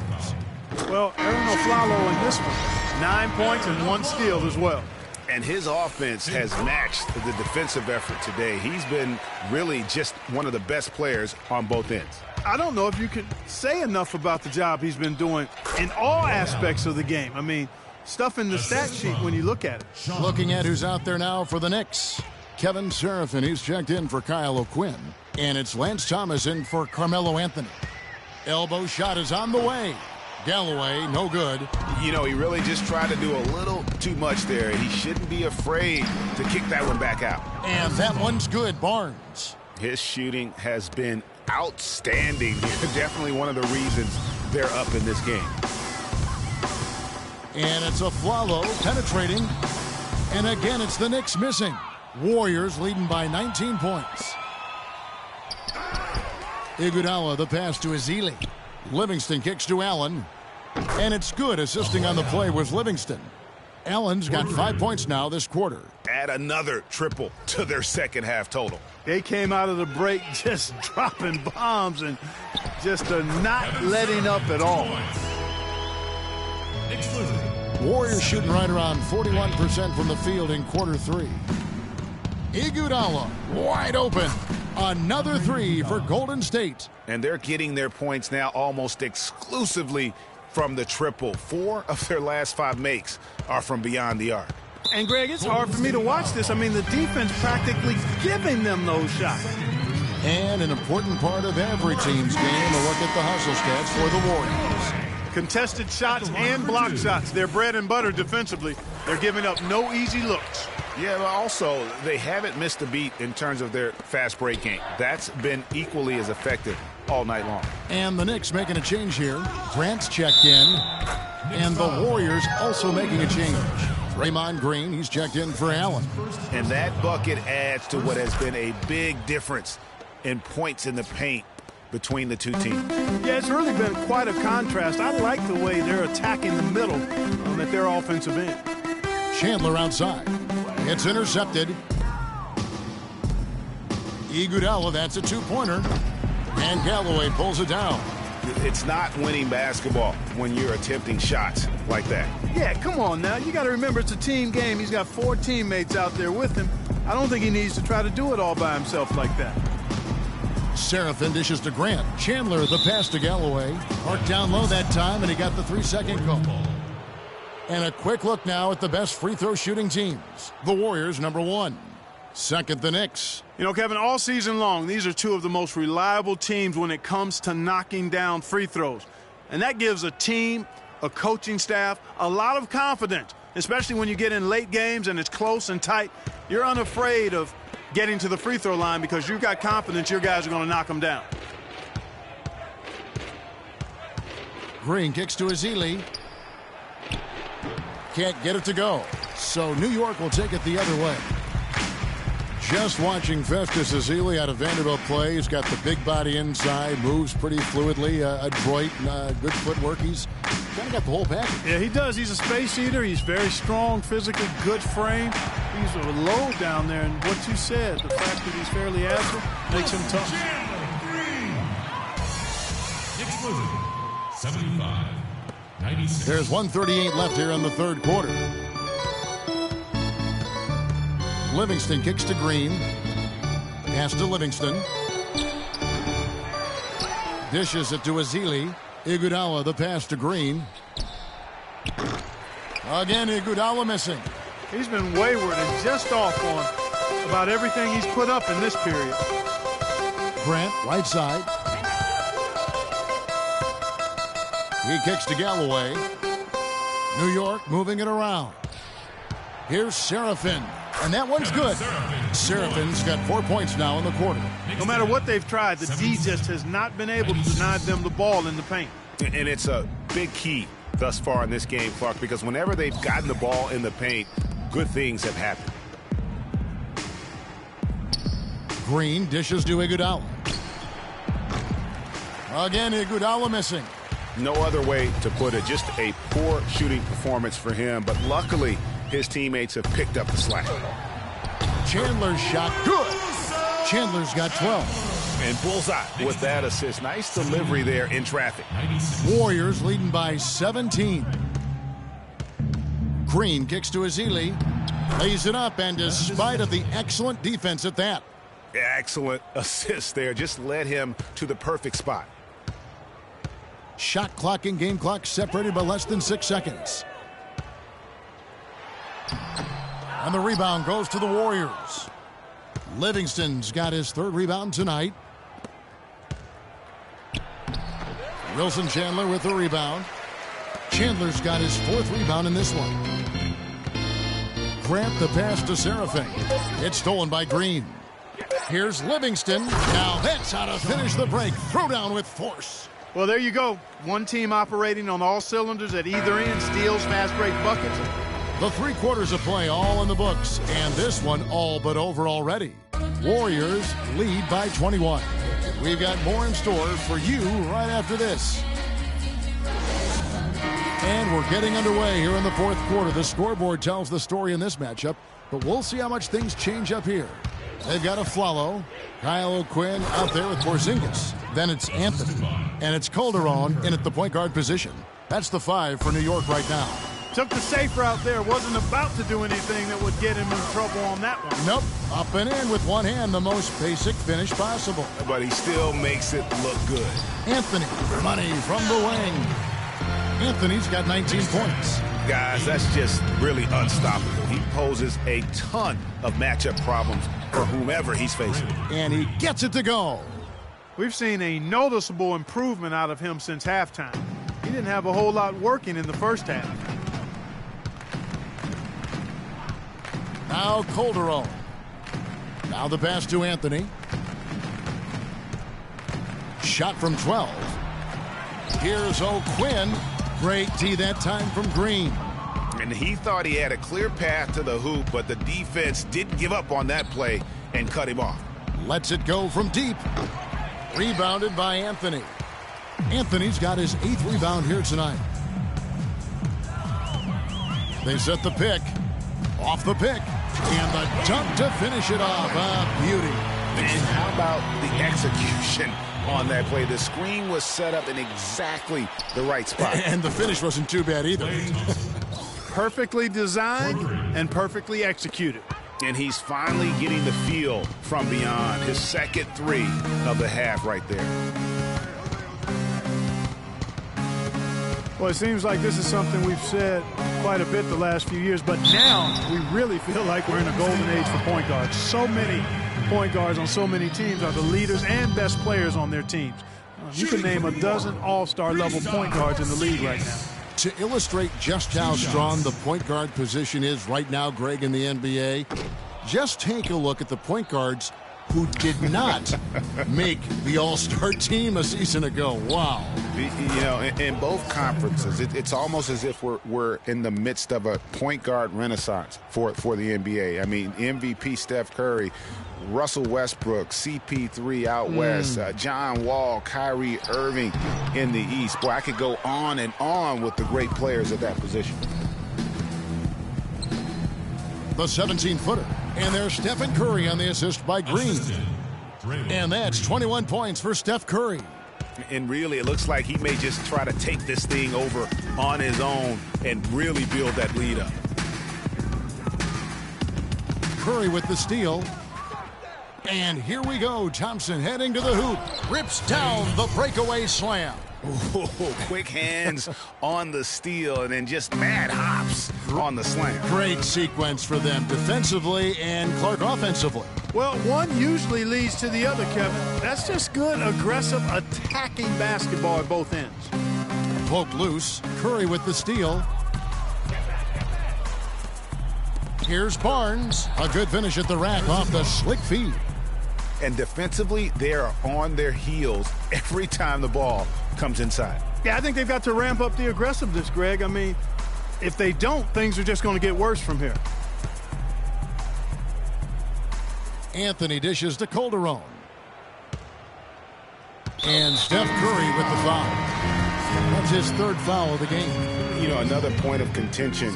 Well, Aaron Afflalo in this one. 9 points and 1 steal as well.
And his offense has matched the defensive effort today. He's been really just one of the best players on both ends.
I don't know if you can say enough about the job he's been doing in all aspects of the game. I mean, stuff in the stat sheet when you look at it.
Looking at who's out there now for the Knicks. Kevin Seraphin, he's checked in for Kyle O'Quinn. And it's Lance Thomas in for Carmelo Anthony. Elbow shot is on the way. Galloway, no good.
You know, he really just tried to do a little too much there. He shouldn't be afraid to kick that one back out.
And that one's good, Barnes.
His shooting has been outstanding. Definitely one of the reasons they're up in this game.
And it's Afflalo penetrating. And again, it's the Knicks missing. Warriors leading by 19 points. Iguodala, the pass to Ezeli. Livingston kicks to Allen. And it's good. Assisting on the play was Livingston. Allen's got 5 points now this quarter.
Add another triple to their second half total.
They came out of the break just dropping bombs and just not letting up at all.
Warriors shooting right around 41% from the field in quarter 3. Iguodala wide open. Another 3 for Golden State.
And they're getting their points now almost exclusively from the triple. 4 of their last 5 makes are from beyond the arc.
And, Greg, it's hard for me to watch this. I mean, the defense practically giving them those shots.
And an important part of every team's game, a look at the hustle stats for the Warriors.
Contested shots and block shots. They're bread and butter defensively. They're giving up no easy looks.
Yeah, but also, they haven't missed a beat in terms of their fast break game. That's been equally as effective all night long.
And the Knicks making a change here. Grant's checked in. And the Warriors also making a change. Draymond Green, he's checked in for Allen.
And that bucket adds to what has been a big difference in points in the paint between the two teams.
Yeah, it's really been quite a contrast. I like the way they're attacking the middle at their offensive end.
Chandler outside. It's intercepted. Iguodala, that's a 2-pointer. And Galloway pulls it down.
It's not winning basketball when you're attempting shots like that.
Yeah, come on now. You got to remember it's a team game. He's got 4 teammates out there with him. I don't think he needs to try to do it all by himself like that.
Seraphin dishes to Grant. Chandler, the pass to Galloway. Marked down low that time, and he got the 3-second call. And a quick look now at the best free throw shooting teams. The Warriors, number 1. Second, the Knicks.
You know, Kevin, all season long, these are 2 of the most reliable teams when it comes to knocking down free throws. And that gives a team, a coaching staff, a lot of confidence, especially when you get in late games and it's close and tight. You're unafraid of getting to the free throw line because you've got confidence your guys are going to knock them down.
Green kicks to Ezeli. Can't get it to go. So New York will take it the other way. Just watching Festus Ezeli out of Vanderbilt play. He's got the big body inside, moves pretty fluidly, adroit, good footwork. He's kind of got the whole package.
Yeah, he does. He's a space eater. He's very strong, physically, good frame. He's a low down there, and what you said, the fact that he's fairly agile, makes him tough.
75-96. There's 1:38 left here in the third quarter. Livingston kicks to Green. Pass to Livingston. Dishes it to Ezeli. Iguodala the pass to Green. Again, Iguodala missing.
He's been wayward and just off on about everything he's put up in this period.
Grant, right side. He kicks to Galloway. New York moving it around. Here's Seraphin. And that one's good. Seraphin's got 4 points now in the quarter.
No matter what they've tried, the D just has not been able to deny them the ball in the paint.
And it's a big key thus far in this game, Clark, because whenever they've gotten the ball in the paint, good things have happened.
Green dishes to Iguodala. Again, Iguodala missing.
No other way to put it. Just a poor shooting performance for him, but luckily his teammates have picked up the slack.
Chandler's shot, good. Chandler's got 12.
And bullseye with that assist. Nice delivery there in traffic.
Warriors leading by 17. Green kicks to Ezeli. Lays it up, and despite of the excellent defense at that.
Excellent assist there. Just led him to the perfect spot.
Shot clock and game clock separated by less than 6 seconds. And the rebound goes to the Warriors. Livingston's got his third rebound tonight. Wilson Chandler with the rebound. Chandler's got his fourth rebound in this one. Grant the pass to Seraphin. It's stolen by Green. Here's Livingston. Now that's how to finish the break. Throw down with force.
Well, there you go. One team operating on all cylinders at either end. Steals, fast break buckets.
The 3 quarters of play all in the books, and this one all but over already. Warriors lead by 21. We've got more in store for you right after this. And we're getting underway here in the fourth quarter. The scoreboard tells the story in this matchup, but we'll see how much things change up here. They've got a Flalo, Kyle O'Quinn out there with Porzingis. Then it's Anthony, and it's Calderon in at the point guard position. That's the 5 for New York right now.
Took the safe route there. Wasn't about to do anything that would get him in trouble on that one.
Nope. Up and in with one hand, the most basic finish possible.
But he still makes it look good.
Anthony, money from the wing. Anthony's got 19 points.
Guys, that's just really unstoppable. He poses a ton of matchup problems for whomever he's facing.
And he gets it to go.
We've seen a noticeable improvement out of him since halftime. He didn't have a whole lot working in the first half.
Now Calderon. Now the pass to Anthony. Shot from 12. Here's O'Quinn. Great D that time from Green.
And he thought he had a clear path to the hoop, but the defense didn't give up on that play and cut him off.
Lets it go from deep. Rebounded by Anthony. Anthony's got his 8th rebound here tonight. They set the pick. Off the pick. And the dunk to finish it off. A beauty.
And how about the execution on that play? The screen was set up in exactly the right spot.
And the finish wasn't too bad either.
Perfectly designed and perfectly executed.
And he's finally getting the feel from beyond. His second 3 of the half right there.
Well, it seems like this is something we've said quite a bit the last few years, but now we really feel like we're in a golden age for point guards. So many point guards on so many teams are the leaders and best players on their teams. You can name a dozen all-star level point guards in the league right now.
To illustrate just how strong the point guard position is right now, Greg, in the NBA, just take a look at the point guards who did not make the all-star team a season ago. Wow.
You know, in both conferences, it's almost as if we're in the midst of a point guard renaissance for the NBA. I mean, MVP Steph Curry, Russell Westbrook, CP3 out west, John Wall, Kyrie Irving in the East. Boy, I could go on and on with the great players at that position.
The 17-footer. And there's Stephen Curry on the assist by Green. And that's 21 points for Steph Curry.
And really, it looks like he may just try to take this thing over on his own and really build that lead up.
Curry with the steal. And here we go. Thompson heading to the hoop. Rips down the breakaway slam.
Ooh, quick hands on the steal and then just mad hops on the slam.
Great sequence for them defensively and Clark offensively.
Well, one usually leads to the other, Kevin. That's just good, aggressive, attacking basketball at both ends.
Poked loose. Curry with the steal. Here's Barnes. A good finish at the rack off the slick feed.
And defensively, they are on their heels every time the ball comes inside.
Yeah, I think they've got to ramp up the aggressiveness, Greg. I mean, if they don't, things are just going to get worse from here.
Anthony dishes to Calderon. And Steph Curry with the foul. That's his third foul of the game.
You know, another point of contention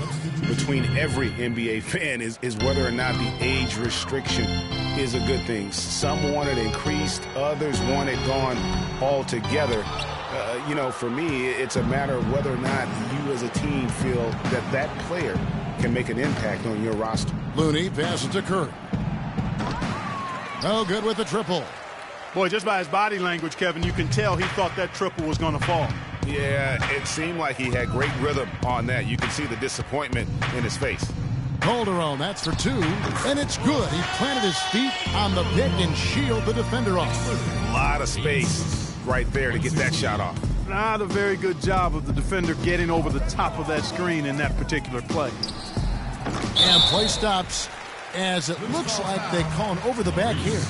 between every NBA fan is whether or not the age restriction is a good thing. Some want it increased, others want it gone altogether. You know, for me, it's a matter of whether or not you as a team feel that that player can make an impact on your roster.
Looney passes to Curry. No good with the triple.
Boy, just by his body language, Kevin, you can tell he thought that triple was going to fall.
Yeah, it seemed like he had great rhythm on that. You can see the disappointment in his face.
Calderon, that's for two, and it's good. He planted his feet on the pick and shielded the defender off.
A lot of space right there to get that shot off.
Not a very good job of the defender getting over the top of that screen in that particular play.
And play stops as it looks like they call an over the back here.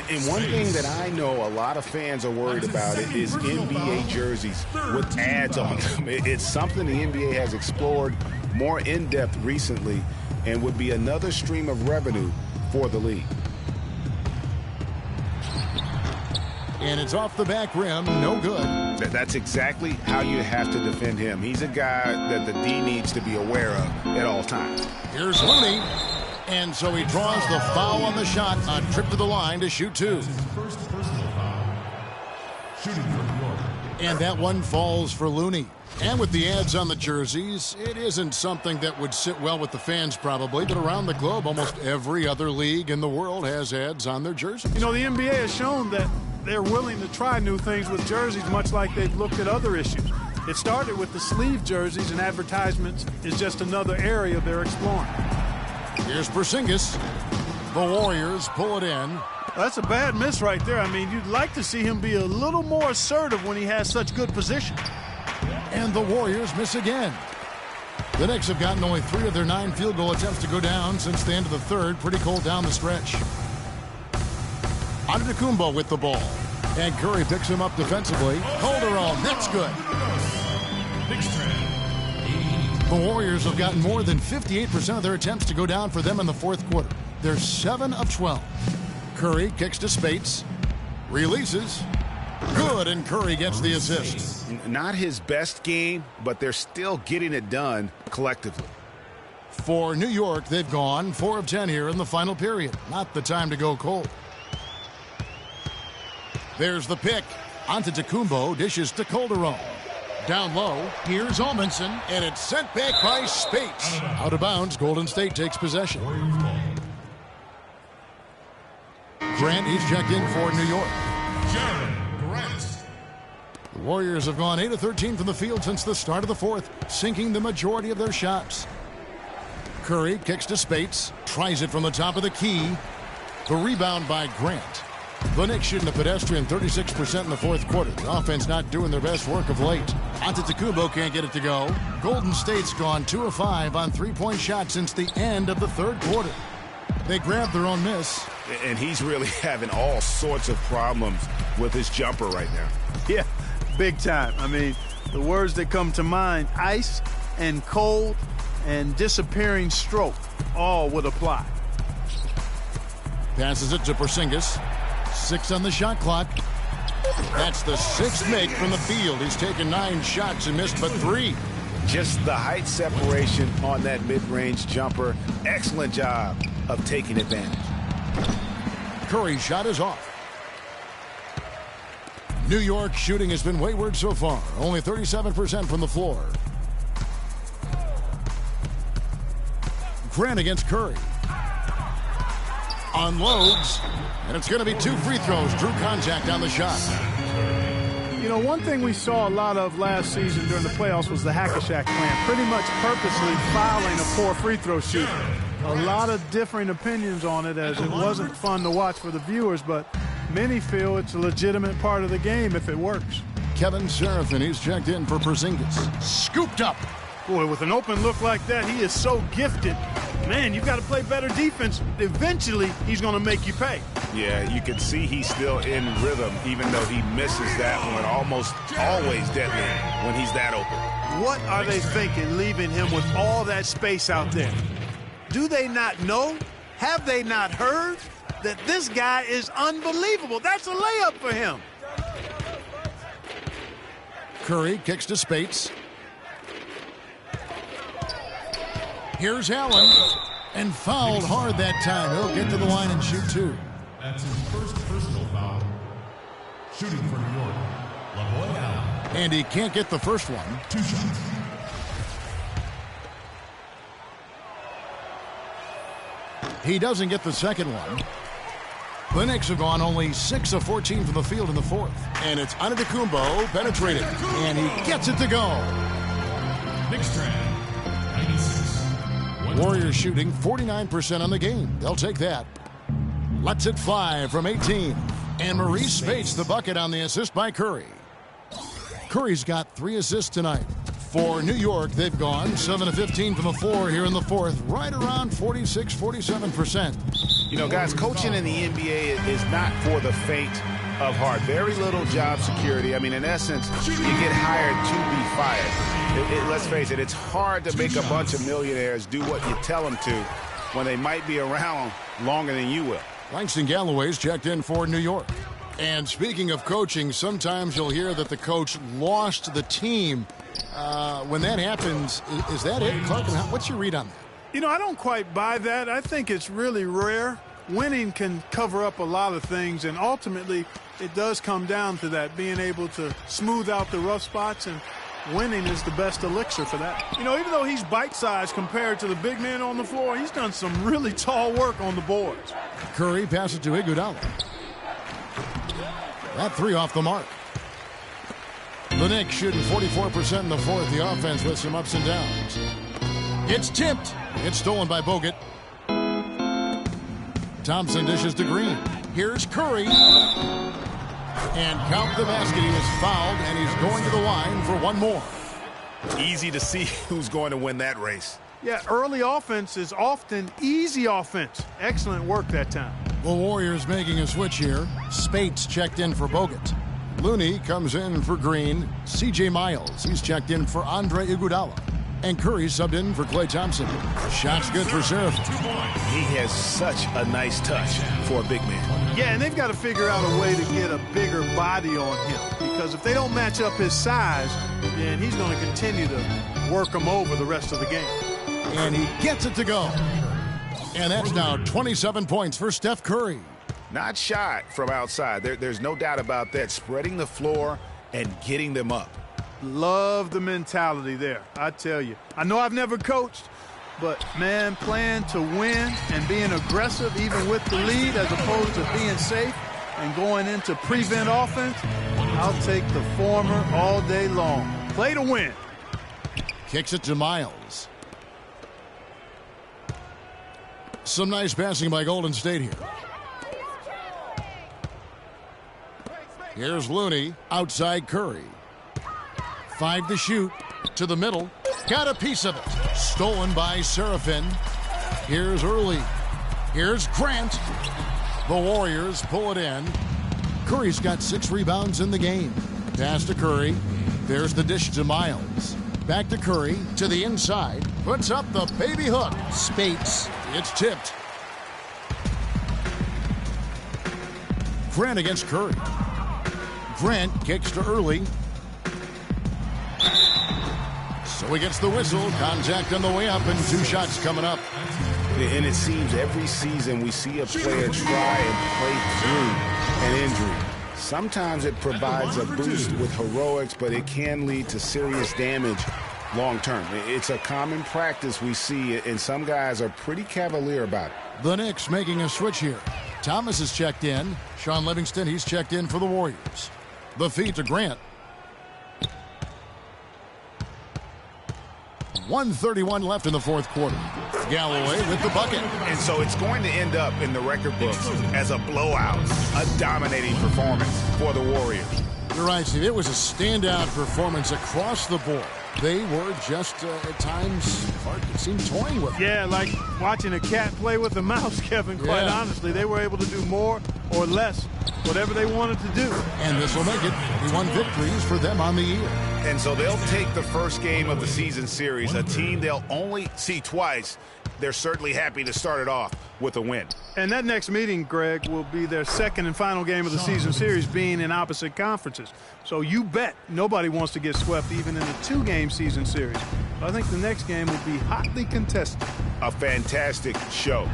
And one thing that I know a lot of fans are worried about is NBA jerseys with ads on them. It's something the NBA has explored more in depth recently and would be another stream of revenue for the league.
And it's off the back rim, no good.
That's exactly how you have to defend him. He's a guy that the D needs to be aware of at all times.
Here's Looney. And so he draws the foul on the shot, a trip to the line to shoot two. And that one falls for Looney. And with the ads on the jerseys, it isn't something that would sit well with the fans probably, but around the globe, almost every other league in the world has ads on their jerseys.
You know, the NBA has shown that they're willing to try new things with jerseys, much like they've looked at other issues. It started with the sleeve jerseys, and advertisements is just another area they're exploring.
Here's Porzingis. The Warriors pull it in.
That's a bad miss right there. I mean, you'd like to see him be a little more assertive when he has such good position.
And the Warriors miss again. The Knicks have gotten only 3 of their 9 field goal attempts to go down since the end of the third. Pretty cold down the stretch. Antetokounmpo with the ball. And Curry picks him up defensively. Calderon, that's good. The Warriors have gotten more than 58% of their attempts to go down for them in the fourth quarter. They're 7 of 12. Curry kicks to Spates. Releases. Good, and Curry gets the assist.
Not his best game, but they're still getting it done collectively.
For New York, they've gone 4 of 10 here in the final period. Not the time to go cold. There's the pick. Antetokounmpo dishes to Calderon. Down low, here's Almanson, and it's sent back by Spates. Out of bounds, Golden State takes possession. Grant is checked in for New York. The Warriors have gone 8 of 13 from the field since the start of the fourth, sinking the majority of their shots. Curry kicks to Spates, tries it from the top of the key. The rebound by Grant. The Knicks shooting a pedestrian 36% in the fourth quarter. The offense not doing their best work of late. Antetokounmpo can't get it to go. Golden State's gone 2 of 5 on three-point shots since the end of the third quarter. They grabbed their own miss.
And he's really having all sorts of problems with his jumper right now.
Yeah, big time. I mean, the words that come to mind, ice and cold and disappearing stroke, all would apply.
Passes it to Porzingis. 6 on the shot clock. That's the 6th make from the field. He's taken 9 shots and missed but 3.
Just the height separation on that mid-range jumper. Excellent job of taking advantage.
Curry's shot is off. New York shooting has been wayward so far, only 37% from the floor. Grant against Curry. Unloads, and it's going to be 2 free throws. Drew contact on the shot.
You know, one thing we saw a lot of last season during the playoffs was the hack-a-shack plan, pretty much purposely fouling a poor free throw shooter. A lot of differing opinions on it, as it wasn't fun to watch for the viewers, but many feel it's a legitimate part of the game if it works.
Kevin Seraphin, he's checked in for Porzingis. Scooped up.
Boy, with an open look like that, he is so gifted. Man, you've got to play better defense. Eventually, he's going to make you pay.
Yeah, you can see he's still in rhythm, even though he misses that one. Almost always deadly when he's that open.
What are they thinking, leaving him with all that space out there? Do they not know? Have they not heard that this guy is unbelievable? That's a layup for him.
Curry kicks to Spates. Here's Allen, and fouled hard that time. He'll get to the line and shoot 2.
That's his first personal foul. Shooting for New York, Allen.
And he can't get the first one.
2 shots.
He doesn't get the second one. The Knicks have gone only 6 of 14 from the field in the fourth. And it's Antetokounmpo penetrated, and he gets it to go.
Knicks track, 96.
Warriors shooting 49% on the game. They'll take that. Lets it fly from 18. And Maurice Spates the bucket on the assist by Curry. Curry's got 3 assists tonight. For New York, they've gone 7 of 15 from the floor here in the fourth, right around 46-47%.
You know, guys, coaching in the NBA is not for the faint of heart. Very little job security. I mean, in essence, you get hired to be fired. Let's face it, it's hard to make a bunch of millionaires do what you tell them to when they might be around longer than you will.
Langston Galloway's checked in for New York. And speaking of coaching, sometimes you'll hear that the coach lost the team. When that happens, is that it? Clark, what's your read on that?
You know, I don't quite buy that. I think it's really rare. Winning can cover up a lot of things, and ultimately it does come down to that, being able to smooth out the rough spots, and winning is the best elixir for that. You know, even though he's bite-sized compared to the big man on the floor, he's done some really tall work on the boards.
Curry passes to Iguodala. That 3 off the mark. The Knicks shooting 44% in the fourth. The offense with some ups and downs. It's tipped. It's stolen by Bogut. Thompson dishes to Green. Here's Curry. And count the basket. He was fouled, and he's going to the line for one more.
Easy to see who's going to win that race.
Yeah, early offense is often easy offense. Excellent work that time.
The Warriors making a switch here. Spates checked in for Bogut. Looney comes in for Green. C.J. Miles, he's checked in for Andre Iguodala. And Curry subbed in for Klay Thompson. Shot's good for Seraphin.
He has such a nice touch for a big man.
Yeah, and they've got to figure out a way to get a bigger body on him. Because if they don't match up his size, then he's going to continue to work him over the rest of the game.
And he gets it to go. And that's now 27 points for Steph Curry.
Not shy from outside. There's no doubt about that. Spreading the floor and getting them up.
Love the mentality there, I tell you. I know I've never coached, but, man, playing to win and being aggressive even with the lead as opposed to being safe and going into prevent offense, I'll take the former all day long. Play to win.
Kicks it to Miles. Some nice passing by Golden State here. Here's Looney outside Curry. 5 to shoot. To the middle. Got a piece of it. Stolen by Seraphin. Here's Early. Here's Grant. The Warriors pull it in. Curry's got 6 rebounds in the game. Pass to Curry. There's the dish to Miles. Back to Curry. To the inside. Puts up the baby hook. Spates. It's tipped. Grant against Curry. Grant kicks to Early. So he gets the whistle. Contact on the way up, and 2 shots coming up.
And it seems every season we see a player try and play through an injury. Sometimes it provides a boost with heroics, but it can lead to serious damage long term. It's a common practice we see, and some guys are pretty cavalier about it.
The Knicks making a switch here. Thomas is checked in. Sean Livingston, he's checked in for the Warriors. The feed to Grant. 1:31 left in the fourth quarter. Galloway with the bucket.
And so it's going to end up in the record books as a blowout, a dominating performance for the Warriors.
You're right, Steve. It was a standout performance across the board. They were just, at times, hard to seem toying with.
Yeah, like watching a cat play with a mouse, Kevin, quite honestly. They were able to do more or less, whatever they wanted to do.
And this will make it 21 victories for them on the year.
And so they'll take the first game of the season series, a team they'll only see twice. They're certainly happy to start it off with a win.
And that next meeting, Greg, will be their second and final game of the season series, being in opposite conferences. So you bet nobody wants to get swept even in the two-game season series. But I think the next game will be hotly contested.
A fantastic show.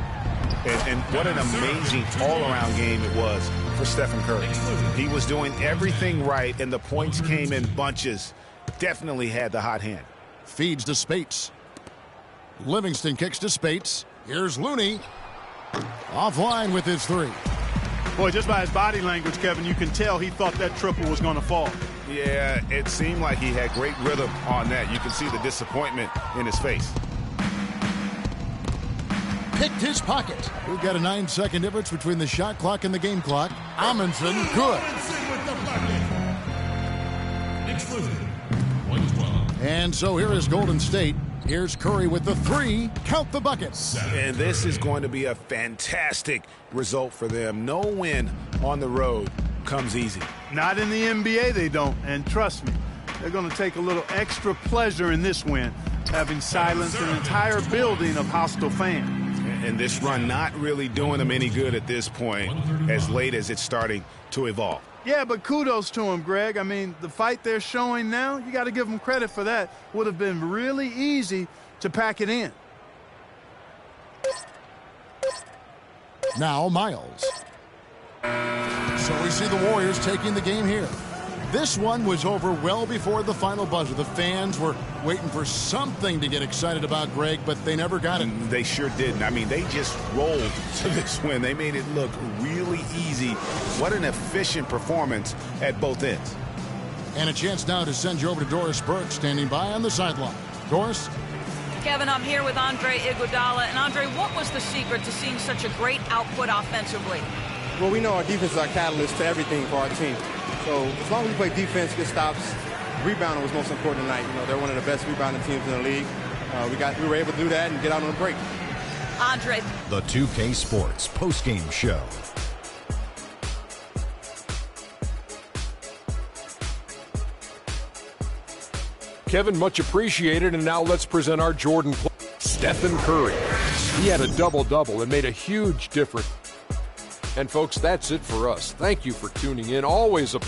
And what an amazing all-around game it was for Stephen Curry. He was doing everything right, and the points came in bunches. Definitely had the hot hand.
Feeds to Spates. Livingston kicks to Spates. Here's Looney. Offline with his three.
Boy, just by his body language, Kevin, you can tell he thought that triple was going to fall.
Yeah, it seemed like he had great rhythm on that. You can see the disappointment in his face.
Picked his pocket. We've got a 9-second difference between the shot clock and the game clock. Amundsen, good. And so here is Golden State. Here's Curry with the three. Count the buckets.
And this is going to be a fantastic result for them. No win on the road comes easy.
Not in the NBA, they don't. And trust me, they're going to take a little extra pleasure in this win, having silenced an entire building of hostile fans.
And this run not really doing them any good at this point, as late as it's starting to evolve.
Yeah, but kudos to him, Greg. I mean, the fight they're showing now, you got to give them credit for that. Would have been really easy to pack it in.
Now Miles. So we see the Warriors taking the game here. This one was over well before the final buzzer. The fans were waiting for something to get excited about, Greg, but they never got it.
They sure didn't. I mean, they just rolled to this win. They made it look really easy. What an efficient performance at both ends.
And a chance now to send you over to Doris Burke, standing by on the sideline. Doris?
Kevin, I'm here with Andre Iguodala. And Andre, what was the secret to seeing such a great output offensively?
Well, we know our defense is our catalyst to everything for our team. So as long as we play defense, get stops, rebounding was most important tonight. You know, they're one of the best rebounding teams in the league. We were able to do that and get out on a break.
Andre.
The 2K Sports postgame show.
Kevin, much appreciated. And now let's present our Jordan player, Stephen Curry. He had a double-double and made a huge difference. And folks, that's it for us. Thank you for tuning in. Always a